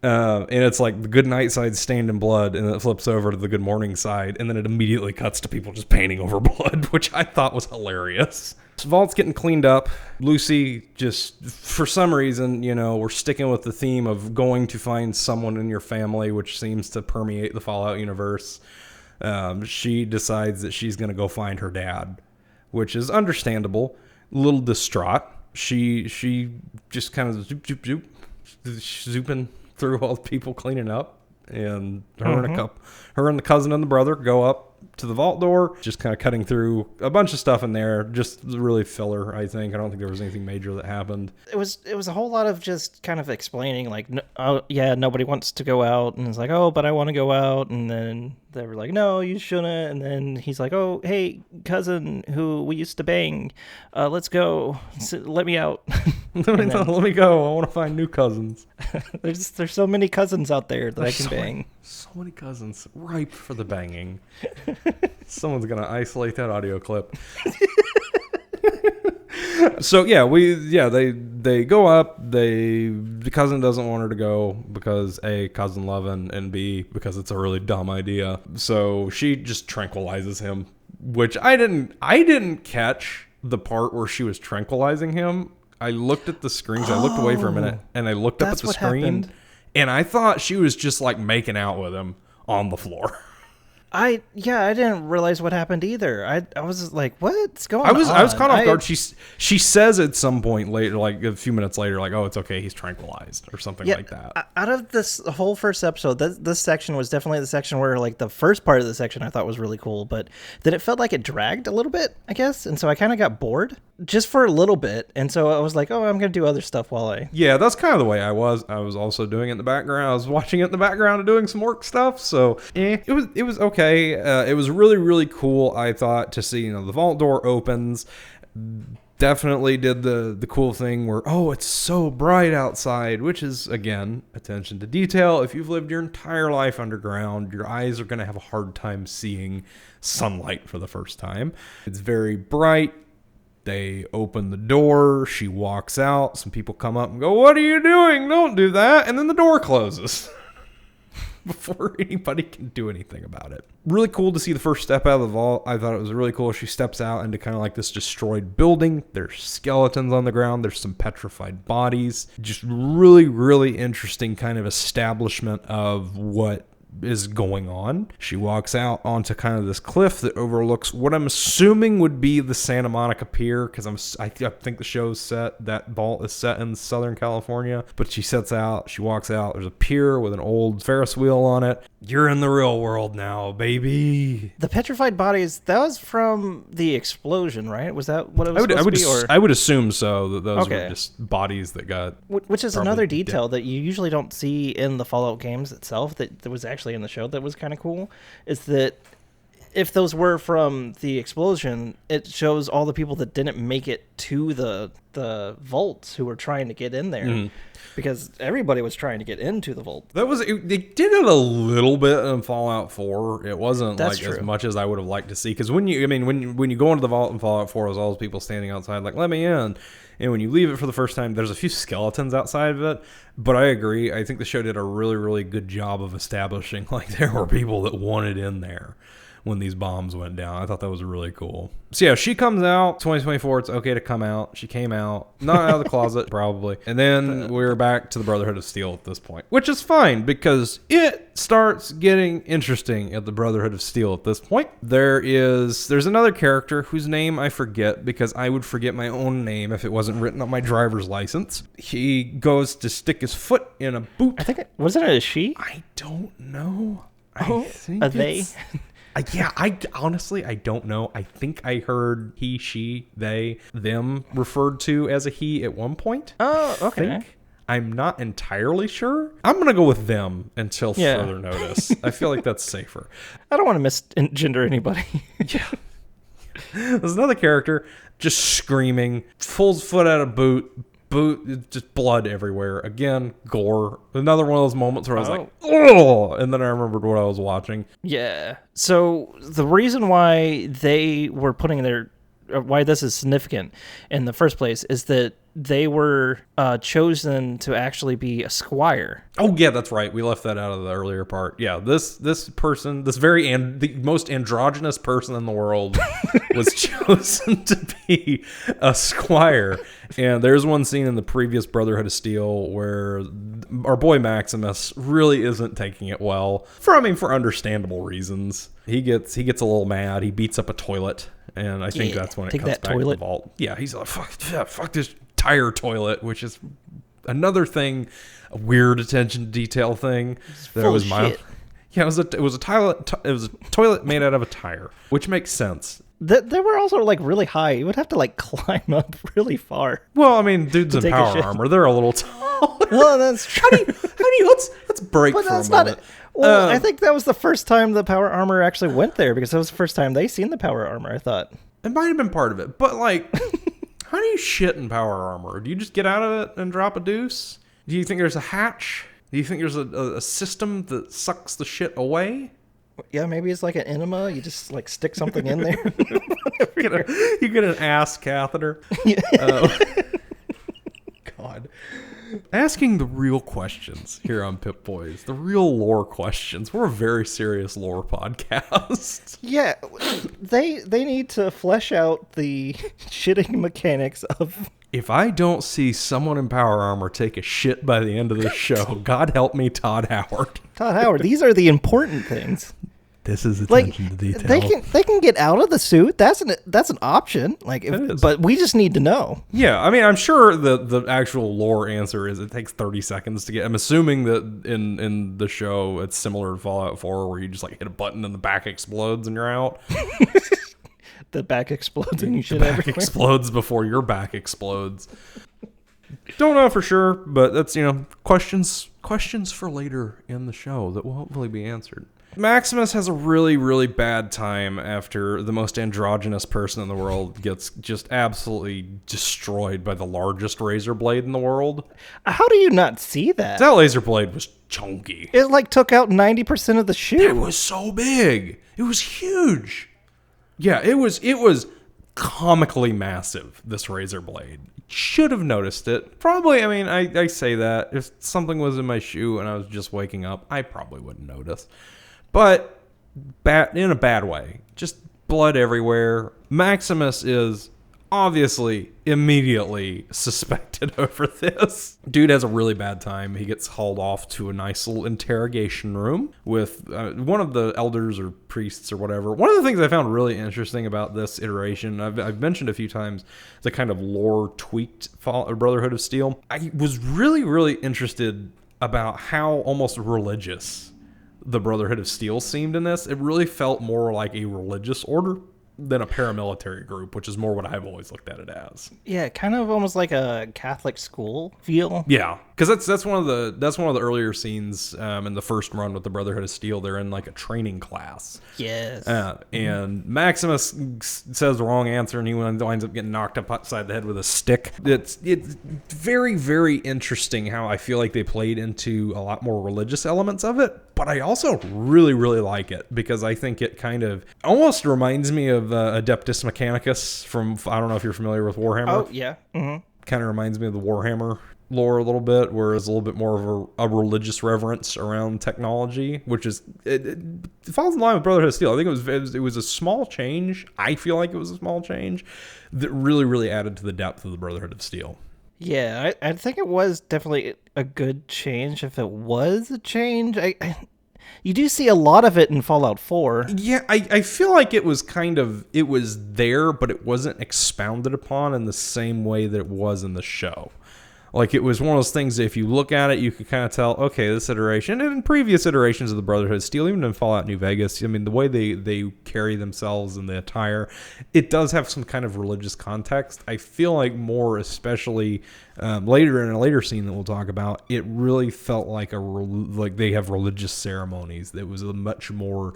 [SPEAKER 1] And it's like the good night side stained in blood, and then it flips over to the good morning side, and then it immediately cuts to people just painting over blood, which I thought was hilarious. Vault's getting cleaned up. Lucy, just for some reason, you know, we're sticking with the theme of going to find someone in your family, which seems to permeate the Fallout universe. She decides that she's going to go find her dad, which is understandable. A little distraught. She just kind of zooping through all the people cleaning up, and her and the cousin and the brother go up to the vault door, just kind of cutting through a bunch of stuff in there. Just really filler, I think. I don't think there was anything major that happened.
[SPEAKER 2] It was a whole lot of just kind of explaining, like, oh yeah, nobody wants to go out, and it's like, oh, but I want to go out, and then they were like, no, you shouldn't, and then he's like, oh, hey, cousin who we used to bang, let's go, let me out.
[SPEAKER 1] Let me go. I want to find new cousins.
[SPEAKER 2] There's so many cousins out there that I can bang.
[SPEAKER 1] So many cousins ripe for the banging. Someone's gonna isolate that audio clip. So they go up. The cousin doesn't want her to go because A, cousin loving, and B, because it's a really dumb idea. So she just tranquilizes him, which I didn't catch the part where she was tranquilizing him. I looked at the screens. I looked away for a minute, and I looked up at the screen, happened. And I thought she was just like making out with him on the floor. I
[SPEAKER 2] didn't realize what happened either. I was just like, what's going on?
[SPEAKER 1] I was caught off guard. She says at some point later, like a few minutes later, like, oh, it's okay, he's tranquilized or something like that.
[SPEAKER 2] Out of this whole first episode, this section was definitely the section where like the first part of the section I thought was really cool, but then it felt like it dragged a little bit, I guess, and so I kind of got bored just for a little bit, and so I was like, oh, I'm gonna do other stuff while I...
[SPEAKER 1] Yeah, that's kind of the way I was. I was also doing it in the background. I was watching it in the background and doing some work stuff, so it was okay. It was really, really cool, I thought, to see, you know, the vault door opens. Definitely did the cool thing where, oh, it's so bright outside, which is, again, attention to detail. If you've lived your entire life underground, your eyes are going to have a hard time seeing sunlight for the first time. It's very bright. They open the door. She walks out. Some people come up and go, what are you doing? Don't do that. And then the door closes before anybody can do anything about it. Really cool to see the first step out of the vault. I thought it was really cool. She steps out into kind of like this destroyed building. There's skeletons on the ground. There's some petrified bodies. Just really, really interesting kind of establishment of what is going on. She walks out onto kind of this cliff that overlooks what I'm assuming would be the Santa Monica Pier, because I think the show's set, that vault is set in Southern California. But she sets out, she walks out, there's a pier with an old Ferris wheel on it. You're in the real world now, baby.
[SPEAKER 2] The petrified bodies, that was from the explosion, right? Was that what it was supposed to be? Or?
[SPEAKER 1] I would assume so, that those were just bodies that got...
[SPEAKER 2] Which is another detail that you usually don't see in the Fallout games itself, that was actually in the show that was kind of cool, is that if those were from the explosion, it shows all the people that didn't make it to the vaults who were trying to get in there, because everybody was trying to get into the vault.
[SPEAKER 1] They did it a little bit in Fallout 4. It wasn't
[SPEAKER 2] That's true.
[SPEAKER 1] as much as I would have liked to see, because when you go into the vault in Fallout 4, there's all those people standing outside like, let me in. And when you leave it for the first time, there's a few skeletons outside of it. But I agree. I think the show did a really, really good job of establishing like there were people that wanted in there when these bombs went down. I thought that was really cool. So yeah, she comes out, 2024, it's okay to come out. She came out, not out of the closet, probably. And then we're back to the Brotherhood of Steel at this point, which is fine because it starts getting interesting at the Brotherhood of Steel at this point. There's another character whose name I forget, because I would forget my own name if it wasn't written on my driver's license. He goes to stick his foot in a boot.
[SPEAKER 2] I think, wasn't it a she?
[SPEAKER 1] I don't know.
[SPEAKER 2] I think a they?
[SPEAKER 1] Yeah, I honestly don't know. I think I heard he, she, they, them referred to as a he at one point.
[SPEAKER 2] Oh, okay.
[SPEAKER 1] I'm not entirely sure. I'm going to go with them until further notice. I feel like that's safer.
[SPEAKER 2] I don't want to misgender anybody.
[SPEAKER 1] Yeah. There's another character just screaming, pulls foot out of boot, just blood everywhere. Again, gore. Another one of those moments where I was like, oh, and then I remembered what I was watching.
[SPEAKER 2] Yeah. So the reason why they were putting why this is significant in the first place is that they were chosen to actually be a squire.
[SPEAKER 1] Oh yeah, that's right. We left that out of the earlier part. Yeah, this person, the most androgynous person in the world, was chosen to be a squire. And there's one scene in the previous Brotherhood of Steel where our boy Maximus really isn't taking it well, for understandable reasons. He gets a little mad. He beats up a toilet, and I think that's when it comes back to the vault. Yeah, he's like, fuck this tire toilet, which is another thing, a weird attention to detail thing.
[SPEAKER 2] Full of shit.
[SPEAKER 1] Yeah, it was a toilet made out of a tire, which makes sense.
[SPEAKER 2] They were also like really high. You would have to like climb up really far.
[SPEAKER 1] Well, I mean, dudes in power armor, they're a little tall.
[SPEAKER 2] Oh, that's true.
[SPEAKER 1] How do you let's break for a moment.
[SPEAKER 2] Well, I think that was the first time the power armor actually went there, because that was the first time they seen the power armor, I thought.
[SPEAKER 1] It might have been part of it, but like, how do you shit in power armor? Do you just get out of it and drop a deuce? Do you think there's a hatch? Do you think there's a system that sucks the shit away?
[SPEAKER 2] Yeah, maybe it's like an enema. You just like stick something in there.
[SPEAKER 1] You get an ass catheter. God. Asking the real questions here on Pip-Bois, the real lore questions. We're a very serious lore podcast.
[SPEAKER 2] Yeah, they need to flesh out the shitting mechanics of...
[SPEAKER 1] If I don't see someone in power armor take a shit by the end of this show, God help me, Todd Howard.
[SPEAKER 2] Todd Howard, these are the important things.
[SPEAKER 1] This is attention to detail.
[SPEAKER 2] They can get out of the suit. That's an option. But we just need to know.
[SPEAKER 1] Yeah, I mean, I'm sure the actual lore answer is it takes 30 seconds to get. I'm assuming that in the show it's similar to Fallout 4, where you just like hit a button and the back explodes and you're out.
[SPEAKER 2] The back explodes and you shit
[SPEAKER 1] everywhere.
[SPEAKER 2] everywhere.
[SPEAKER 1] Explodes before your back explodes. Don't know for sure, but that's questions for later in the show that will hopefully be answered. Maximus has a really, really bad time after the most androgynous person in the world gets just absolutely destroyed by the largest razor blade in the world.
[SPEAKER 2] How do you not see that?
[SPEAKER 1] That laser blade was chunky.
[SPEAKER 2] It like took out 90% of the shoe.
[SPEAKER 1] It was so big. It was huge. Yeah, it was comically massive, this razor blade. Should have noticed it. Probably, I mean, I say that. If something was in my shoe and I was just waking up, I probably wouldn't notice. But in a bad way. Just blood everywhere. Maximus is obviously immediately suspected over this. Dude has a really bad time. He gets hauled off to a nice little interrogation room with one of the elders or priests or whatever. One of the things I found really interesting about this iteration, I've mentioned a few times, the kind of lore tweaked Brotherhood of Steel. I was really, really interested about how almost religious the Brotherhood of Steel seemed in this. It really felt more like a religious order than a paramilitary group, which is more what I've always looked at it as.
[SPEAKER 2] Yeah, kind of almost like a Catholic school feel.
[SPEAKER 1] Yeah, because that's one of the earlier scenes in the first run with the Brotherhood of Steel. They're in like a training class.
[SPEAKER 2] Yes.
[SPEAKER 1] And Maximus says the wrong answer, and he winds up getting knocked upside the head with a stick. It's very, very interesting how I feel like they played into a lot more religious elements of it. But I also really, really like it because I think it kind of almost reminds me of Adeptus Mechanicus from, I don't know if you're familiar with Warhammer.
[SPEAKER 2] Oh, yeah. Mm-hmm.
[SPEAKER 1] Kind of reminds me of the Warhammer lore a little bit, where it's a little bit more of a religious reverence around technology, which is, it falls in line with Brotherhood of Steel. I think it was a small change. I feel like it was a small change that really, really added to the depth of the Brotherhood of Steel.
[SPEAKER 2] Yeah, I think it was definitely a good change if it was a change. You do see a lot of it in Fallout 4.
[SPEAKER 1] Yeah, I feel like it was there, but it wasn't expounded upon in the same way that it was in the show. Like, it was one of those things that if you look at it, you could kind of tell, okay, this iteration, and in previous iterations of the Brotherhood of Steel, even in Fallout New Vegas, I mean, the way they carry themselves and the attire, it does have some kind of religious context. I feel like more, especially later in a later scene that we'll talk about, it really felt like like they have religious ceremonies. It was a much more...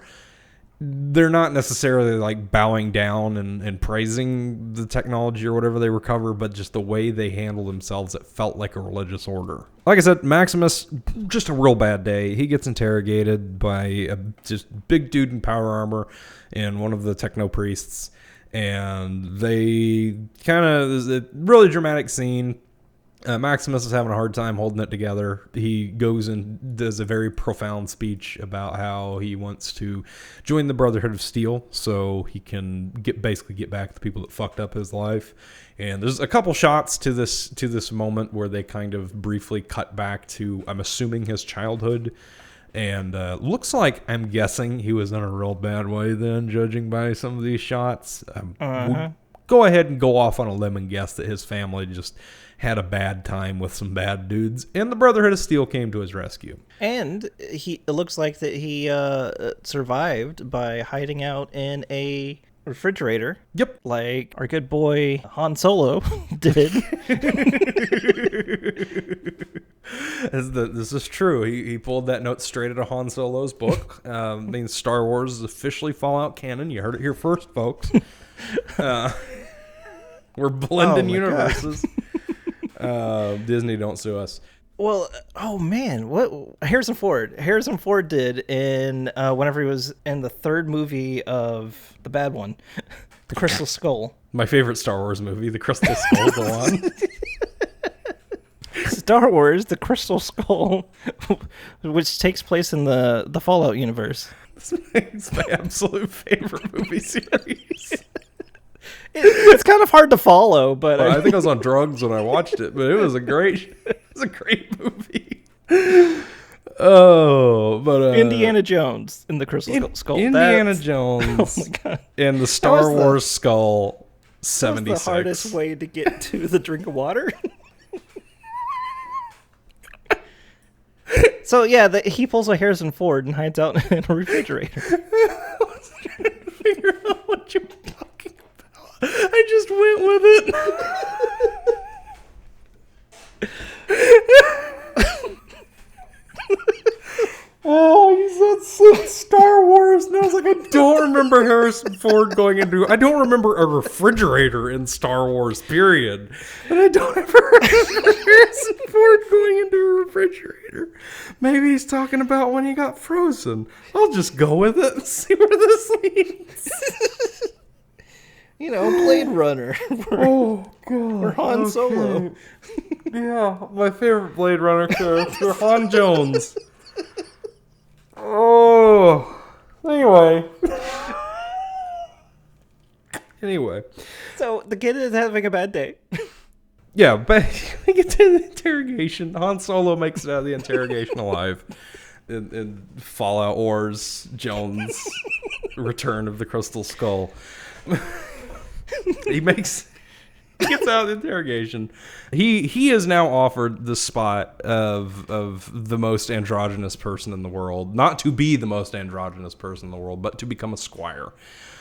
[SPEAKER 1] They're not necessarily like bowing down and praising the technology or whatever they recover, but just the way they handle themselves, it felt like a religious order. Like I said, Maximus, just a real bad day. He gets interrogated by a just big dude in power armor and one of the techno priests, and they kind of, there's a really dramatic scene. Maximus is having a hard time holding it together. He goes and does a very profound speech about how he wants to join the Brotherhood of Steel so he can basically get back the people that fucked up his life. And there's a couple shots to this moment where they kind of briefly cut back to, I'm assuming, his childhood. And looks like, I'm guessing, he was in a real bad way then, judging by some of these shots. We'll go ahead and go off on a limb and guess that his family just had a bad time with some bad dudes, and the Brotherhood of Steel came to his rescue.
[SPEAKER 2] And it looks like that he survived by hiding out in a refrigerator.
[SPEAKER 1] Yep.
[SPEAKER 2] Like our good boy Han Solo did.
[SPEAKER 1] This is true. He pulled that note straight out of Han Solo's book. Means Star Wars is officially Fallout canon. You heard it here first, folks. We're blending universes. Disney, don't sue us.
[SPEAKER 2] Well, oh man, what Harrison Ford did in whenever he was in the third movie of the bad one, The Crystal Skull.
[SPEAKER 1] My favorite Star Wars movie, The Crystal Skull. Go on.
[SPEAKER 2] Star Wars, The Crystal Skull, which takes place in the Fallout universe.
[SPEAKER 1] It's my absolute favorite movie series.
[SPEAKER 2] It's kind of hard to follow, but
[SPEAKER 1] I think I was on drugs when I watched it, but it was a great movie. Oh, but
[SPEAKER 2] Indiana Jones in the Crystal Skull.
[SPEAKER 1] Indiana Jones.
[SPEAKER 2] Oh my god!
[SPEAKER 1] And the Star Wars Skull 76.
[SPEAKER 2] That was the hardest way to get to the drink of water. So yeah, he pulls a Harrison Ford and hides out in a refrigerator.
[SPEAKER 1] I was trying to figure out what you were talking about. I just went with it. Oh, you said Star Wars, and I was like, I don't remember Harrison Ford going into... I don't remember a refrigerator in Star Wars, period. And I don't ever remember Harrison Ford going into a refrigerator. Maybe he's talking about when he got frozen. I'll just go with it and see where this leads.
[SPEAKER 2] You know, Blade Runner.
[SPEAKER 1] Oh, God.
[SPEAKER 2] Or Han Solo.
[SPEAKER 1] Yeah, my favorite Blade Runner character, Han Jones. Oh. Anyway.
[SPEAKER 2] So the kid is having a bad day.
[SPEAKER 1] Yeah, but we get to the interrogation. Han Solo makes it out of the interrogation alive. In Fallout Wars, Jones, Return of the Crystal Skull. He gets out of the interrogation. He is now offered the spot of the most androgynous person in the world. Not to be the most androgynous person in the world, but to become a squire.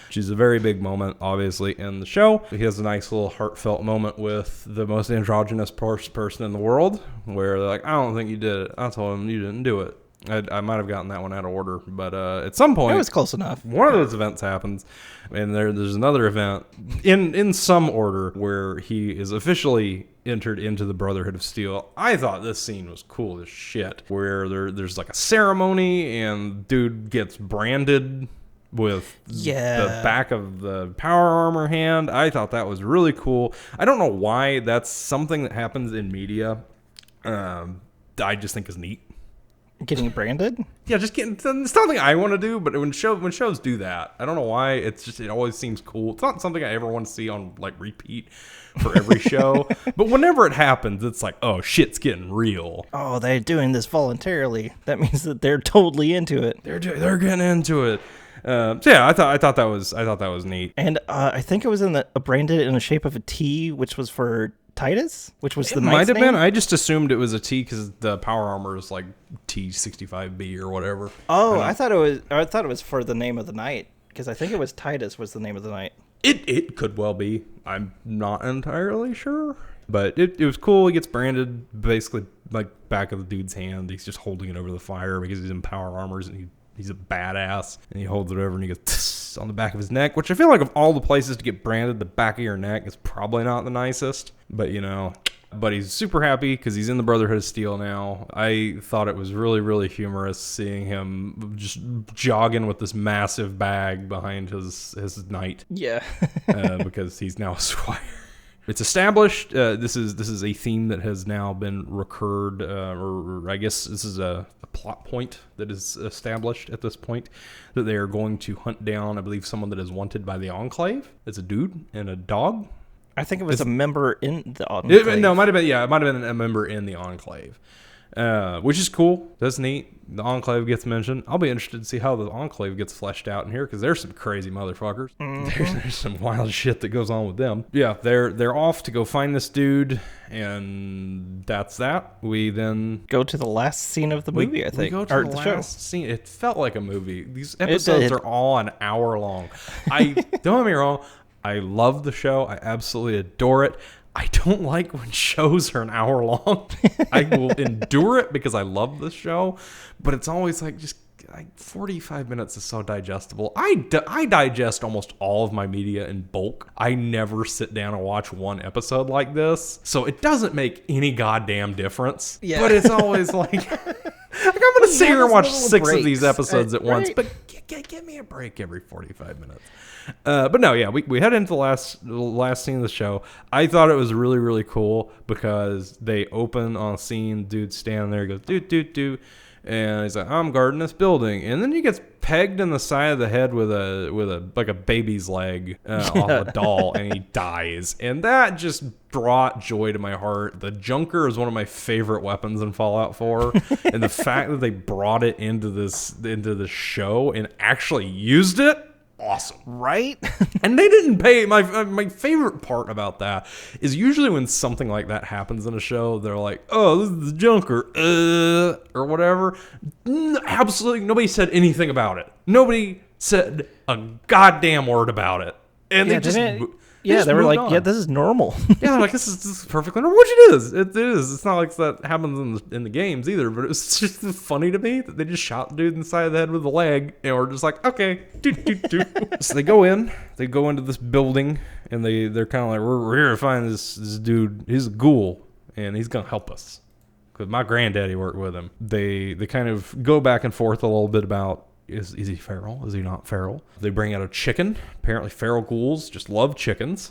[SPEAKER 1] Which is a very big moment, obviously, in the show. He has a nice little heartfelt moment with the most androgynous person in the world, where they're like, I don't think you did it. I told him you didn't do it. I might have gotten that one out of order, but at some point...
[SPEAKER 2] It was close enough.
[SPEAKER 1] One of those events happens, and there's another event in some order where he is officially entered into the Brotherhood of Steel. I thought this scene was cool as shit, where there's like a ceremony, and dude gets branded with the back of the power armor hand. I thought that was really cool. I don't know why that's something that happens in media. I just think is neat.
[SPEAKER 2] Getting branded?
[SPEAKER 1] Yeah, just getting. It's something I want to do, but when shows do that, I don't know why. It always seems cool. It's not something I ever want to see on like repeat for every show. But whenever it happens, it's like, oh, shit's getting real.
[SPEAKER 2] Oh, they're doing this voluntarily. That means that they're totally into it.
[SPEAKER 1] They're getting into it. So yeah, I thought that was neat.
[SPEAKER 2] And I think it was branded in the shape of a T, which was for Titus, which was the knight's
[SPEAKER 1] might have
[SPEAKER 2] name?
[SPEAKER 1] been. I just assumed it was a T because the power armor is like T65B or whatever.
[SPEAKER 2] Oh, I thought it was for the name of the knight, because I think it was Titus was the name of the knight.
[SPEAKER 1] It could well be. I'm not entirely sure, but it was cool. He gets branded basically like back of the dude's hand. He's just holding it over the fire because he's in power armors and he's a badass, and he holds it over and he goes on the back of his neck, which I feel like of all the places to get branded, the back of your neck is probably not the nicest, but but he's super happy because he's in the Brotherhood of Steel now. I thought it was really, really humorous seeing him just jogging with this massive bag behind his knight.
[SPEAKER 2] Yeah.
[SPEAKER 1] Because he's now a squire. It's established. This is a theme that has now been recurred, or I guess this is a plot point that is established at this point, that they are going to hunt down, I believe, someone that is wanted by the Enclave. It's a dude and a dog.
[SPEAKER 2] I think it was a member in the Enclave.
[SPEAKER 1] It might have been. Yeah, it might have been a member in the Enclave, which is cool. That's neat. The Enclave gets mentioned. I'll be interested to see how the Enclave gets fleshed out in here, because there's some crazy motherfuckers. Mm-hmm. There's some wild shit that goes on with them. Yeah, they're off to go find this dude, and that's that. We then
[SPEAKER 2] go to the last scene of the movie. I think,
[SPEAKER 1] we go to the last scene. It felt like a movie. These episodes are all an hour long. Don't get me wrong. I love the show. I absolutely adore it. I don't like when shows are an hour long. I will endure it because I love the show, but it's always like 45 minutes is so digestible. I digest almost all of my media in bulk. I never sit down and watch one episode like this, so it doesn't make any goddamn difference. Yeah. But it's always like I'm going to sit here and watch 6 of these episodes at once, but give me a break every 45 minutes. But no, yeah, we head into the last scene of the show. I thought it was really, really cool because they open on a scene, dude standing there, goes, do, and he's like, I'm guarding this building. And then he gets pegged in the side of the head with a baby's leg off a doll, and he dies. And that just brought joy to my heart. The Junker is one of my favorite weapons in Fallout 4. And the fact that they brought it into the show and actually used it, awesome, right? And they didn't pay. My favorite part about that is usually when something like that happens in a show, they're like, oh, this is the Junker, or whatever. Absolutely nobody said anything about it. Nobody said a goddamn word about it. And they just
[SPEAKER 2] they were like, on. Yeah, this is normal.
[SPEAKER 1] Yeah, like this is perfectly normal, which it is. It is. It's not like that happens in the games either, but it's just funny to me that they just shot the dude in the side of the head with a leg, and we're just like, okay, So they go into this building, and they're kind of like, we're here to find this dude. He's a ghoul, and he's gonna help us because my granddaddy worked with him. They kind of go back and forth a little bit about. Is he feral? Is he not feral? They bring out a chicken. Apparently feral ghouls just love chickens.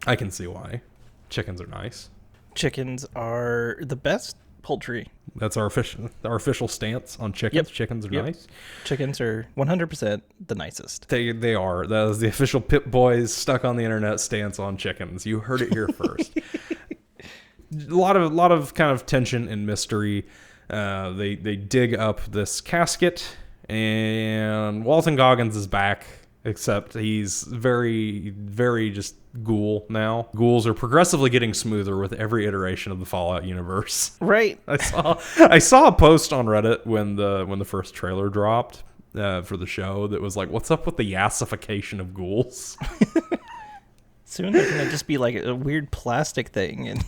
[SPEAKER 1] I can see why. Chickens are nice.
[SPEAKER 2] Chickens are the best poultry.
[SPEAKER 1] That's our official stance on chickens.
[SPEAKER 2] Yep.
[SPEAKER 1] Chickens are
[SPEAKER 2] Yep.
[SPEAKER 1] nice.
[SPEAKER 2] Chickens are 100% the nicest.
[SPEAKER 1] They are. That is the official Pip-Bois stuck on the internet stance on chickens. You heard it here first. A lot of kind of tension and mystery. They dig up this casket, and Walton Goggins is back, except he's very, very just ghoul now. Ghouls are progressively getting smoother with every iteration of the Fallout universe.
[SPEAKER 2] Right.
[SPEAKER 1] I saw a post on Reddit when the first trailer dropped for the show that was like, "What's up with the yassification of ghouls?"
[SPEAKER 2] Soon they're going to just be like a weird plastic thing and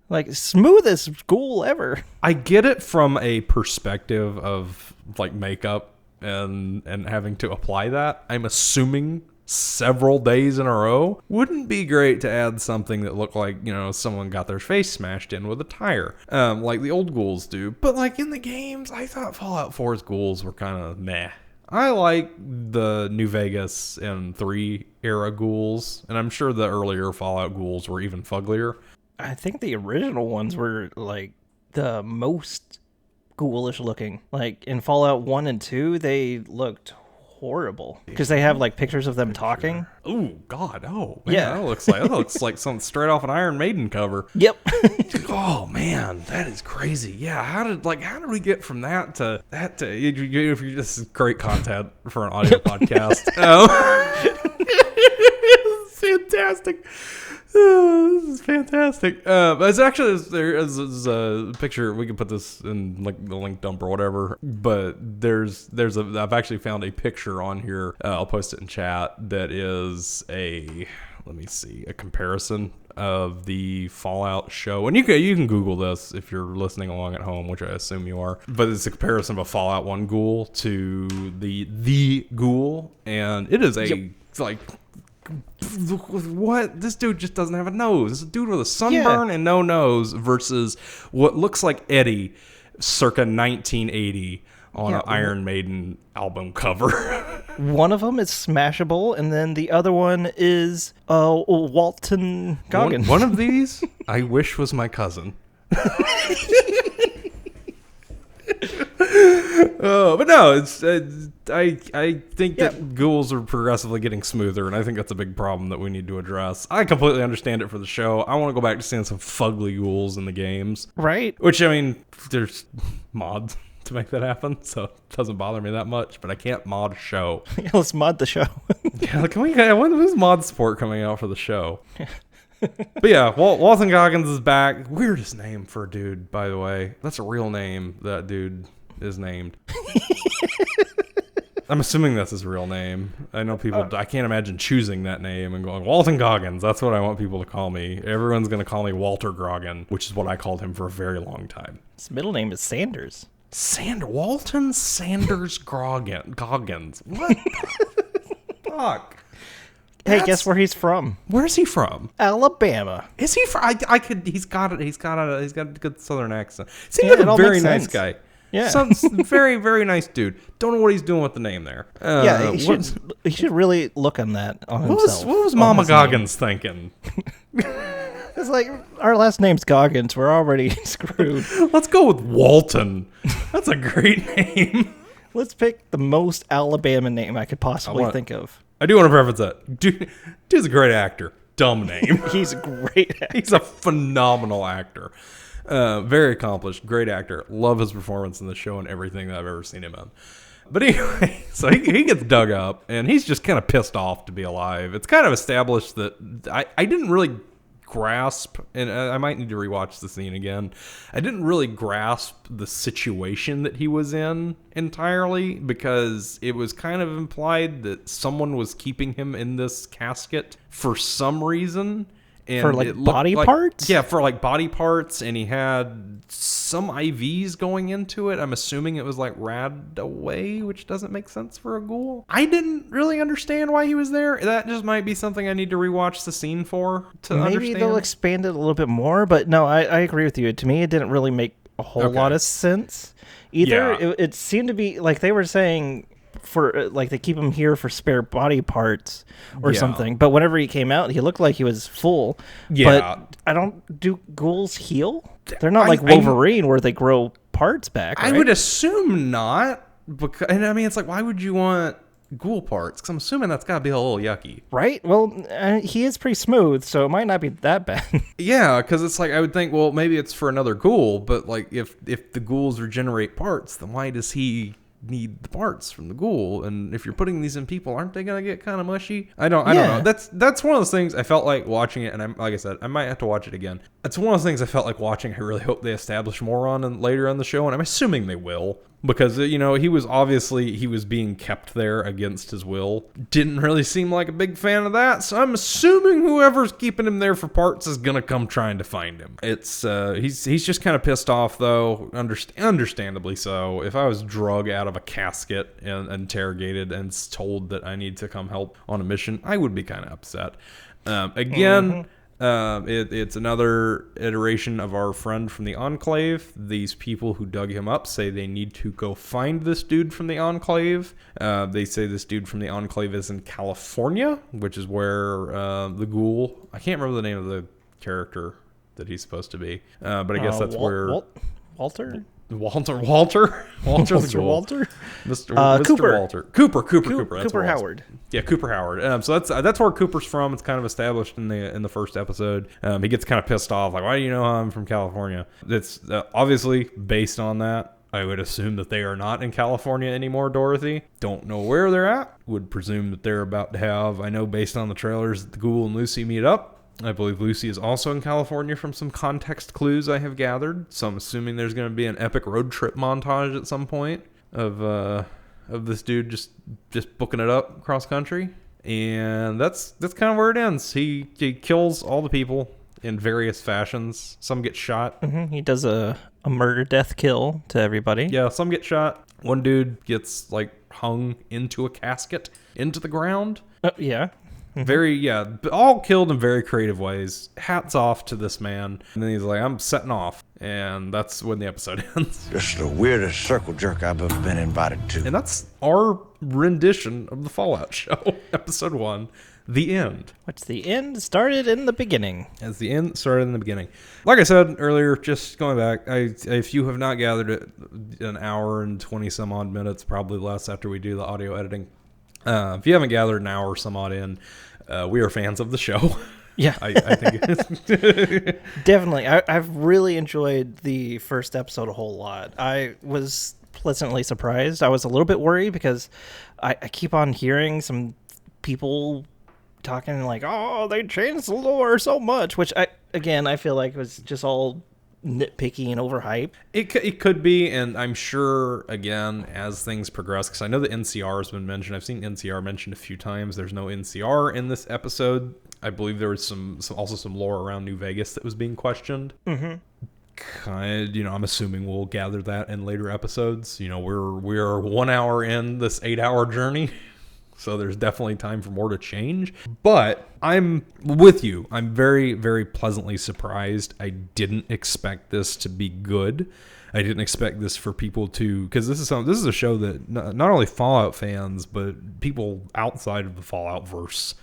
[SPEAKER 2] like smoothest ghoul ever.
[SPEAKER 1] I get it from a perspective of like makeup and having to apply that. I'm assuming several days in a row wouldn't be great to add something that looked like, someone got their face smashed in with a tire, like the old ghouls do. But like in the games, I thought Fallout 4's ghouls were kind of meh. I like the New Vegas and 3 era ghouls, and I'm sure the earlier Fallout ghouls were even fugglier.
[SPEAKER 2] I think the original ones were like the most ghoulish looking. Like in Fallout 1 and 2, they looked horrible because they have like pictures of them talking.
[SPEAKER 1] Oh God! Oh man,
[SPEAKER 2] Yeah.
[SPEAKER 1] that looks like something straight off an Iron Maiden cover.
[SPEAKER 2] Yep.
[SPEAKER 1] Oh man, that is crazy. Yeah, how did we get from that to that to? If you this is great content for an audio podcast. It's fantastic. This is fantastic. It's actually there's a picture. We can put this in like the link dump or whatever. But I've actually found a picture on here. I'll post it in chat. That is a comparison of the Fallout show, and you can Google this if you're listening along at home, which I assume you are. But it's a comparison of a Fallout 1 ghoul to the ghoul, and it is it's like. What? This dude just doesn't have a nose. This is a dude with a sunburn and no nose versus what looks like Eddie circa 1980 on an Iron Maiden album cover.
[SPEAKER 2] One of them is smashable, and then the other one is Walton Goggins.
[SPEAKER 1] One of these, I wish was my cousin. But no, it's I think that ghouls are progressively getting smoother, and I think that's a big problem that we need to address. I completely understand it for the show. I want to go back to seeing some fugly ghouls in the games,
[SPEAKER 2] Right?
[SPEAKER 1] which I mean, there's mods to make that happen, so it doesn't bother me that much. But I can't mod a show.
[SPEAKER 2] Yeah, let's mod the show.
[SPEAKER 1] Yeah, when's mod support coming out for the show? But yeah, Walton Goggins is back. Weirdest name for a dude, by the way. That's a real name. That dude is named. I'm assuming that's his real name. I know people. I can't imagine choosing that name and going Walton Goggins. That's what I want people to call me. Everyone's gonna call me Walter Grogan, which is what I called him for a very long time.
[SPEAKER 2] His middle name is Sanders.
[SPEAKER 1] Walton Sanders Goggins. What? Fuck.
[SPEAKER 2] Hey, guess where he's from?
[SPEAKER 1] Where's he from?
[SPEAKER 2] Alabama.
[SPEAKER 1] Is he from? He's got a good Southern accent. Seems
[SPEAKER 2] Yeah,
[SPEAKER 1] like
[SPEAKER 2] it
[SPEAKER 1] a
[SPEAKER 2] all
[SPEAKER 1] very
[SPEAKER 2] makes
[SPEAKER 1] nice
[SPEAKER 2] sense.
[SPEAKER 1] guy.
[SPEAKER 2] Yeah.
[SPEAKER 1] Sounds very, very nice dude. Don't know what he's doing with the name there.
[SPEAKER 2] Yeah, he should really look on that on himself.
[SPEAKER 1] What was
[SPEAKER 2] on
[SPEAKER 1] Mama
[SPEAKER 2] his name.
[SPEAKER 1] Goggins thinking?
[SPEAKER 2] It's like, our last name's Goggins. We're already screwed.
[SPEAKER 1] Let's go with Walton. That's a great name.
[SPEAKER 2] Let's pick the most Alabama name I could possibly think of.
[SPEAKER 1] I do want to preface that. Dude's a great actor. Dumb name.
[SPEAKER 2] He's a great actor.
[SPEAKER 1] He's a phenomenal actor. Very accomplished, great actor. Love his performance in the show and everything that I've ever seen him in. But anyway, so he gets dug up, and he's just kind of pissed off to be alive. It's kind of established that I didn't really grasp, and I might need to rewatch the scene again. I didn't really grasp the situation that he was in entirely, because it was kind of implied that someone was keeping him in this casket for some reason. And
[SPEAKER 2] For, like, body parts?
[SPEAKER 1] Yeah, for like body parts, and he had some IVs going into it. I'm assuming it was like rad away, which doesn't make sense for a ghoul. I didn't really understand why he was there. That just might be something I need to rewatch the scene for to understand.
[SPEAKER 2] Maybe they'll expand it a little bit more, but no, I agree with you. To me, it didn't really make a whole lot of sense either.
[SPEAKER 1] Yeah.
[SPEAKER 2] It seemed to be like they were saying for like they keep him here for spare body parts or
[SPEAKER 1] Yeah.
[SPEAKER 2] something. But whenever he came out, he looked like he was full.
[SPEAKER 1] Yeah.
[SPEAKER 2] But do ghouls heal? They're not like Wolverine where they grow parts back, right?
[SPEAKER 1] I would assume not. Because, and I mean, it's like, why would you want ghoul parts? Because I'm assuming that's got to be a little yucky.
[SPEAKER 2] Right? Well, he is pretty smooth, so it might not be that bad.
[SPEAKER 1] Yeah, because it's like, I would think, well, maybe it's for another ghoul, but like, if the ghouls regenerate parts, then why does he need the parts from the ghoul? And if you're putting these in people, aren't they gonna get kind of mushy? I don't know. That's one of those things I felt like watching it, and like I said, I might have to watch it again. It's one of those things I felt like watching. I really hope they establish more on and later in the show, and I'm assuming they will. Because, he was being kept there against his will. Didn't really seem like a big fan of that, so I'm assuming whoever's keeping him there for parts is gonna come trying to find him. It's he's just kind of pissed off, though, understandably so. If I was drug out of a casket and interrogated and told that I need to come help on a mission, I would be kind of upset. It's another iteration of our friend from the Enclave. These people who dug him up say they need to go find this dude from the Enclave. They say this dude from the Enclave is in California, which is where the ghoul... I can't remember the name of the character that he's supposed to be. But I guess that's where...
[SPEAKER 2] Walter?
[SPEAKER 1] Walter the ghoul. Mr.
[SPEAKER 2] Cooper.
[SPEAKER 1] Cooper.
[SPEAKER 2] Cooper Howard.
[SPEAKER 1] Yeah, Cooper Howard. So that's where Cooper's from. It's kind of established in the first episode. He gets kind of pissed off, like, why do you know I'm from California? It's obviously based on that. I would assume that they are not in California anymore, Dorothy. Don't know where they're at. Would presume that they're about to have, I know based on the trailers, that the Ghoul and Lucy meet up. I believe Lucy is also in California from some context clues I have gathered. So I'm assuming there's going to be an epic road trip montage at some point of this dude just booking it up cross country. And that's kind of where it ends. He kills all the people in various fashions. Some get shot.
[SPEAKER 2] Mm-hmm. He does a murder death kill to everybody.
[SPEAKER 1] Yeah, some get shot. One dude gets like hung into a casket into the ground.
[SPEAKER 2] Yeah.
[SPEAKER 1] All killed in very creative ways. Hats off to this man. And then he's like, I'm setting off. And that's when the episode ends.
[SPEAKER 6] Just the weirdest circle jerk I've ever been invited to.
[SPEAKER 1] And that's our rendition of the Fallout show, episode 1, The End.
[SPEAKER 2] Which the end started in the beginning.
[SPEAKER 1] As the end started in the beginning. Like I said earlier, just going back, if you have not gathered it, an hour and 20 some odd minutes, probably less after we do the audio editing. If you haven't gathered an hour some odd in, we are fans of the show.
[SPEAKER 2] Yeah.
[SPEAKER 1] I think it is.
[SPEAKER 2] Definitely. I've really enjoyed the first episode a whole lot. I was pleasantly surprised. I was a little bit worried because I keep on hearing some people talking like, oh, they changed the lore so much, which I feel like was just all nitpicky and overhyped.
[SPEAKER 1] It could be, and I'm sure, again, as things progress, because I know the NCR has been mentioned. I've seen NCR mentioned a few times. There's no NCR in this episode. I believe there was also some lore around New Vegas that was being questioned. Mm-hmm. I'm assuming we'll gather that in later episodes. We're 1 hour in this 8-hour journey. So there's definitely time for more to change. But I'm with you. I'm very, very pleasantly surprised. I didn't expect this to be good. I didn't expect this for people to... Because this is a show that not only Fallout fans, but people outside of the Fallout verse,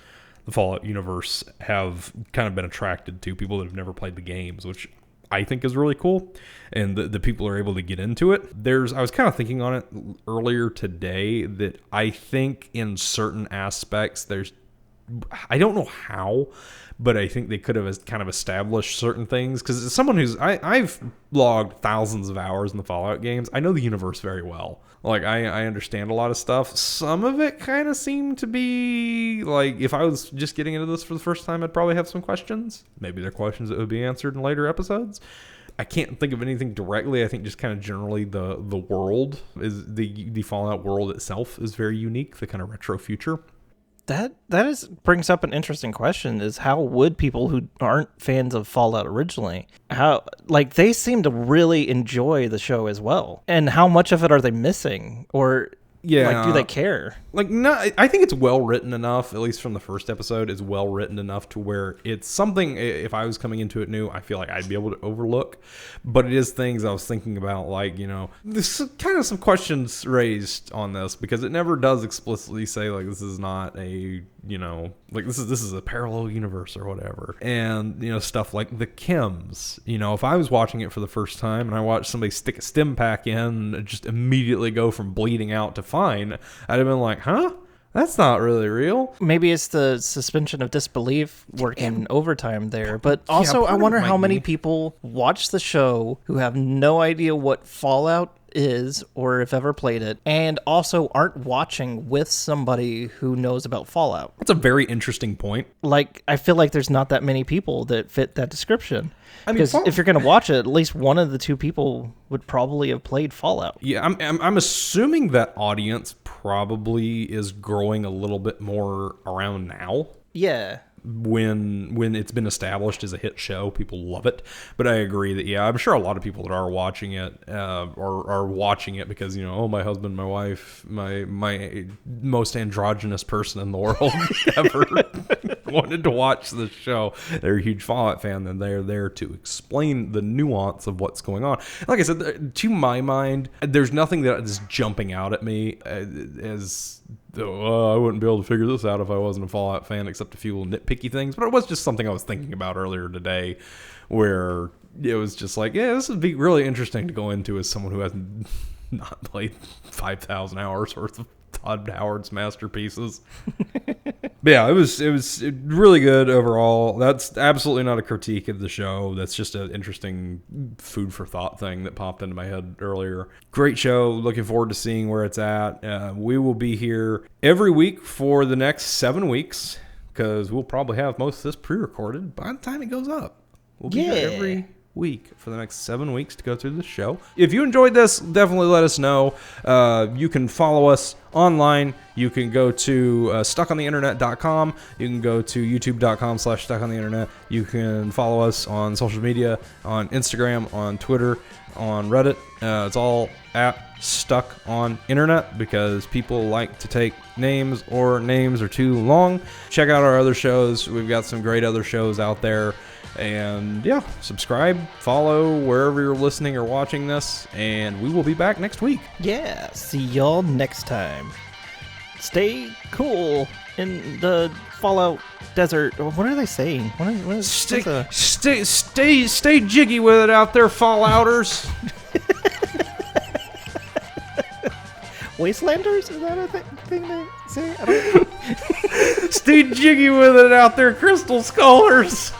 [SPEAKER 1] the Fallout universe, have kind of been attracted to. People that have never played the games, which I think is really cool, and the people are able to get into it. I was kind of thinking on it earlier today that I think in certain aspects I don't know how, but I think they could have kind of established certain things, because as someone I've logged thousands of hours in the Fallout games, I know the universe very well. Like, I understand a lot of stuff. Some of it kind of seemed to be, like, if I was just getting into this for the first time, I'd probably have some questions. Maybe they're questions that would be answered in later episodes. I can't think of anything directly. I think just kind of generally the world, is the Fallout world itself is very unique, the kind of retro future.
[SPEAKER 2] That brings up an interesting question, is how would people who aren't fans of Fallout originally, they seem to really enjoy the show as well. And how much of it are they missing? Or
[SPEAKER 1] Yeah.
[SPEAKER 2] Like, do they care?
[SPEAKER 1] Like, no, I think it's well written enough, at least from the first episode, is well written enough to where it's something, if I was coming into it new, I feel like I'd be able to overlook. But it is things I was thinking about, like, you know, there's kind of some questions raised on this, because it never does explicitly say, like, this is not a, you know, like, this is a parallel universe or whatever. And, you know, stuff like the chems. You know, if I was watching it for the first time and I watched somebody stick a stim pack in and just immediately go from bleeding out to fine, I'd have been like, huh? That's not really real.
[SPEAKER 2] Maybe it's the suspension of disbelief working overtime there. But also, I
[SPEAKER 1] part of
[SPEAKER 2] wonder
[SPEAKER 1] it
[SPEAKER 2] how
[SPEAKER 1] might
[SPEAKER 2] many
[SPEAKER 1] be.
[SPEAKER 2] people watch the show who have no idea what Fallout is or if ever played it, and also aren't watching with somebody who knows about Fallout.
[SPEAKER 1] That's a very interesting point.
[SPEAKER 2] Like, I feel like there's not that many people that fit that description.
[SPEAKER 1] I mean,
[SPEAKER 2] Because if you're going to watch it, at least one of the two people would probably have played Fallout.
[SPEAKER 1] Yeah, I'm assuming that audience probably is growing a little bit more around now.
[SPEAKER 2] Yeah.
[SPEAKER 1] When it's been established as a hit show, people love it. But I agree that, yeah, I'm sure a lot of people that are watching it are watching it because, you know, oh, my husband, my wife, my most androgynous person in the world ever wanted to watch this show. They're a huge Fallout fan, and they're there to explain the nuance of what's going on. Like I said, to my mind, there's nothing that is jumping out at me as I wouldn't be able to figure this out if I wasn't a Fallout fan, except a few little nitpicky things. But it was just something I was thinking about earlier today, where it was just like, yeah, this would be really interesting to go into as someone who has not played 5,000 hours worth of Todd Howard's masterpieces. But yeah, it was really good overall. That's absolutely not a critique of the show. That's just an interesting food for thought thing that popped into my head earlier. Great show. Looking forward to seeing where it's at. We will be here every week for the next 7 weeks, because we'll probably have most of this pre-recorded by the time it goes up. We'll be here every week for the next 7 weeks to go through the show. If you enjoyed this, definitely let us know. You can follow us online. You can go to stuckontheinternet.com. You can go to youtube.com/stuckontheinternet. You can follow us on social media, on Instagram, on Twitter, on Reddit. It's all at Stuck on Internet, because people like to take names or names are too long. Check out our other shows. We've got some great other shows out there. And yeah, subscribe, follow wherever you're listening or watching this, and we will be back next week.
[SPEAKER 2] Yeah, see y'all next time. Stay cool in the Fallout desert. What are they saying? What is
[SPEAKER 1] Stay jiggy with it out there, Fallouters.
[SPEAKER 2] Wastelanders? Is that a thing they say? I don't know.
[SPEAKER 1] Stay jiggy with it out there, Crystal Scholars.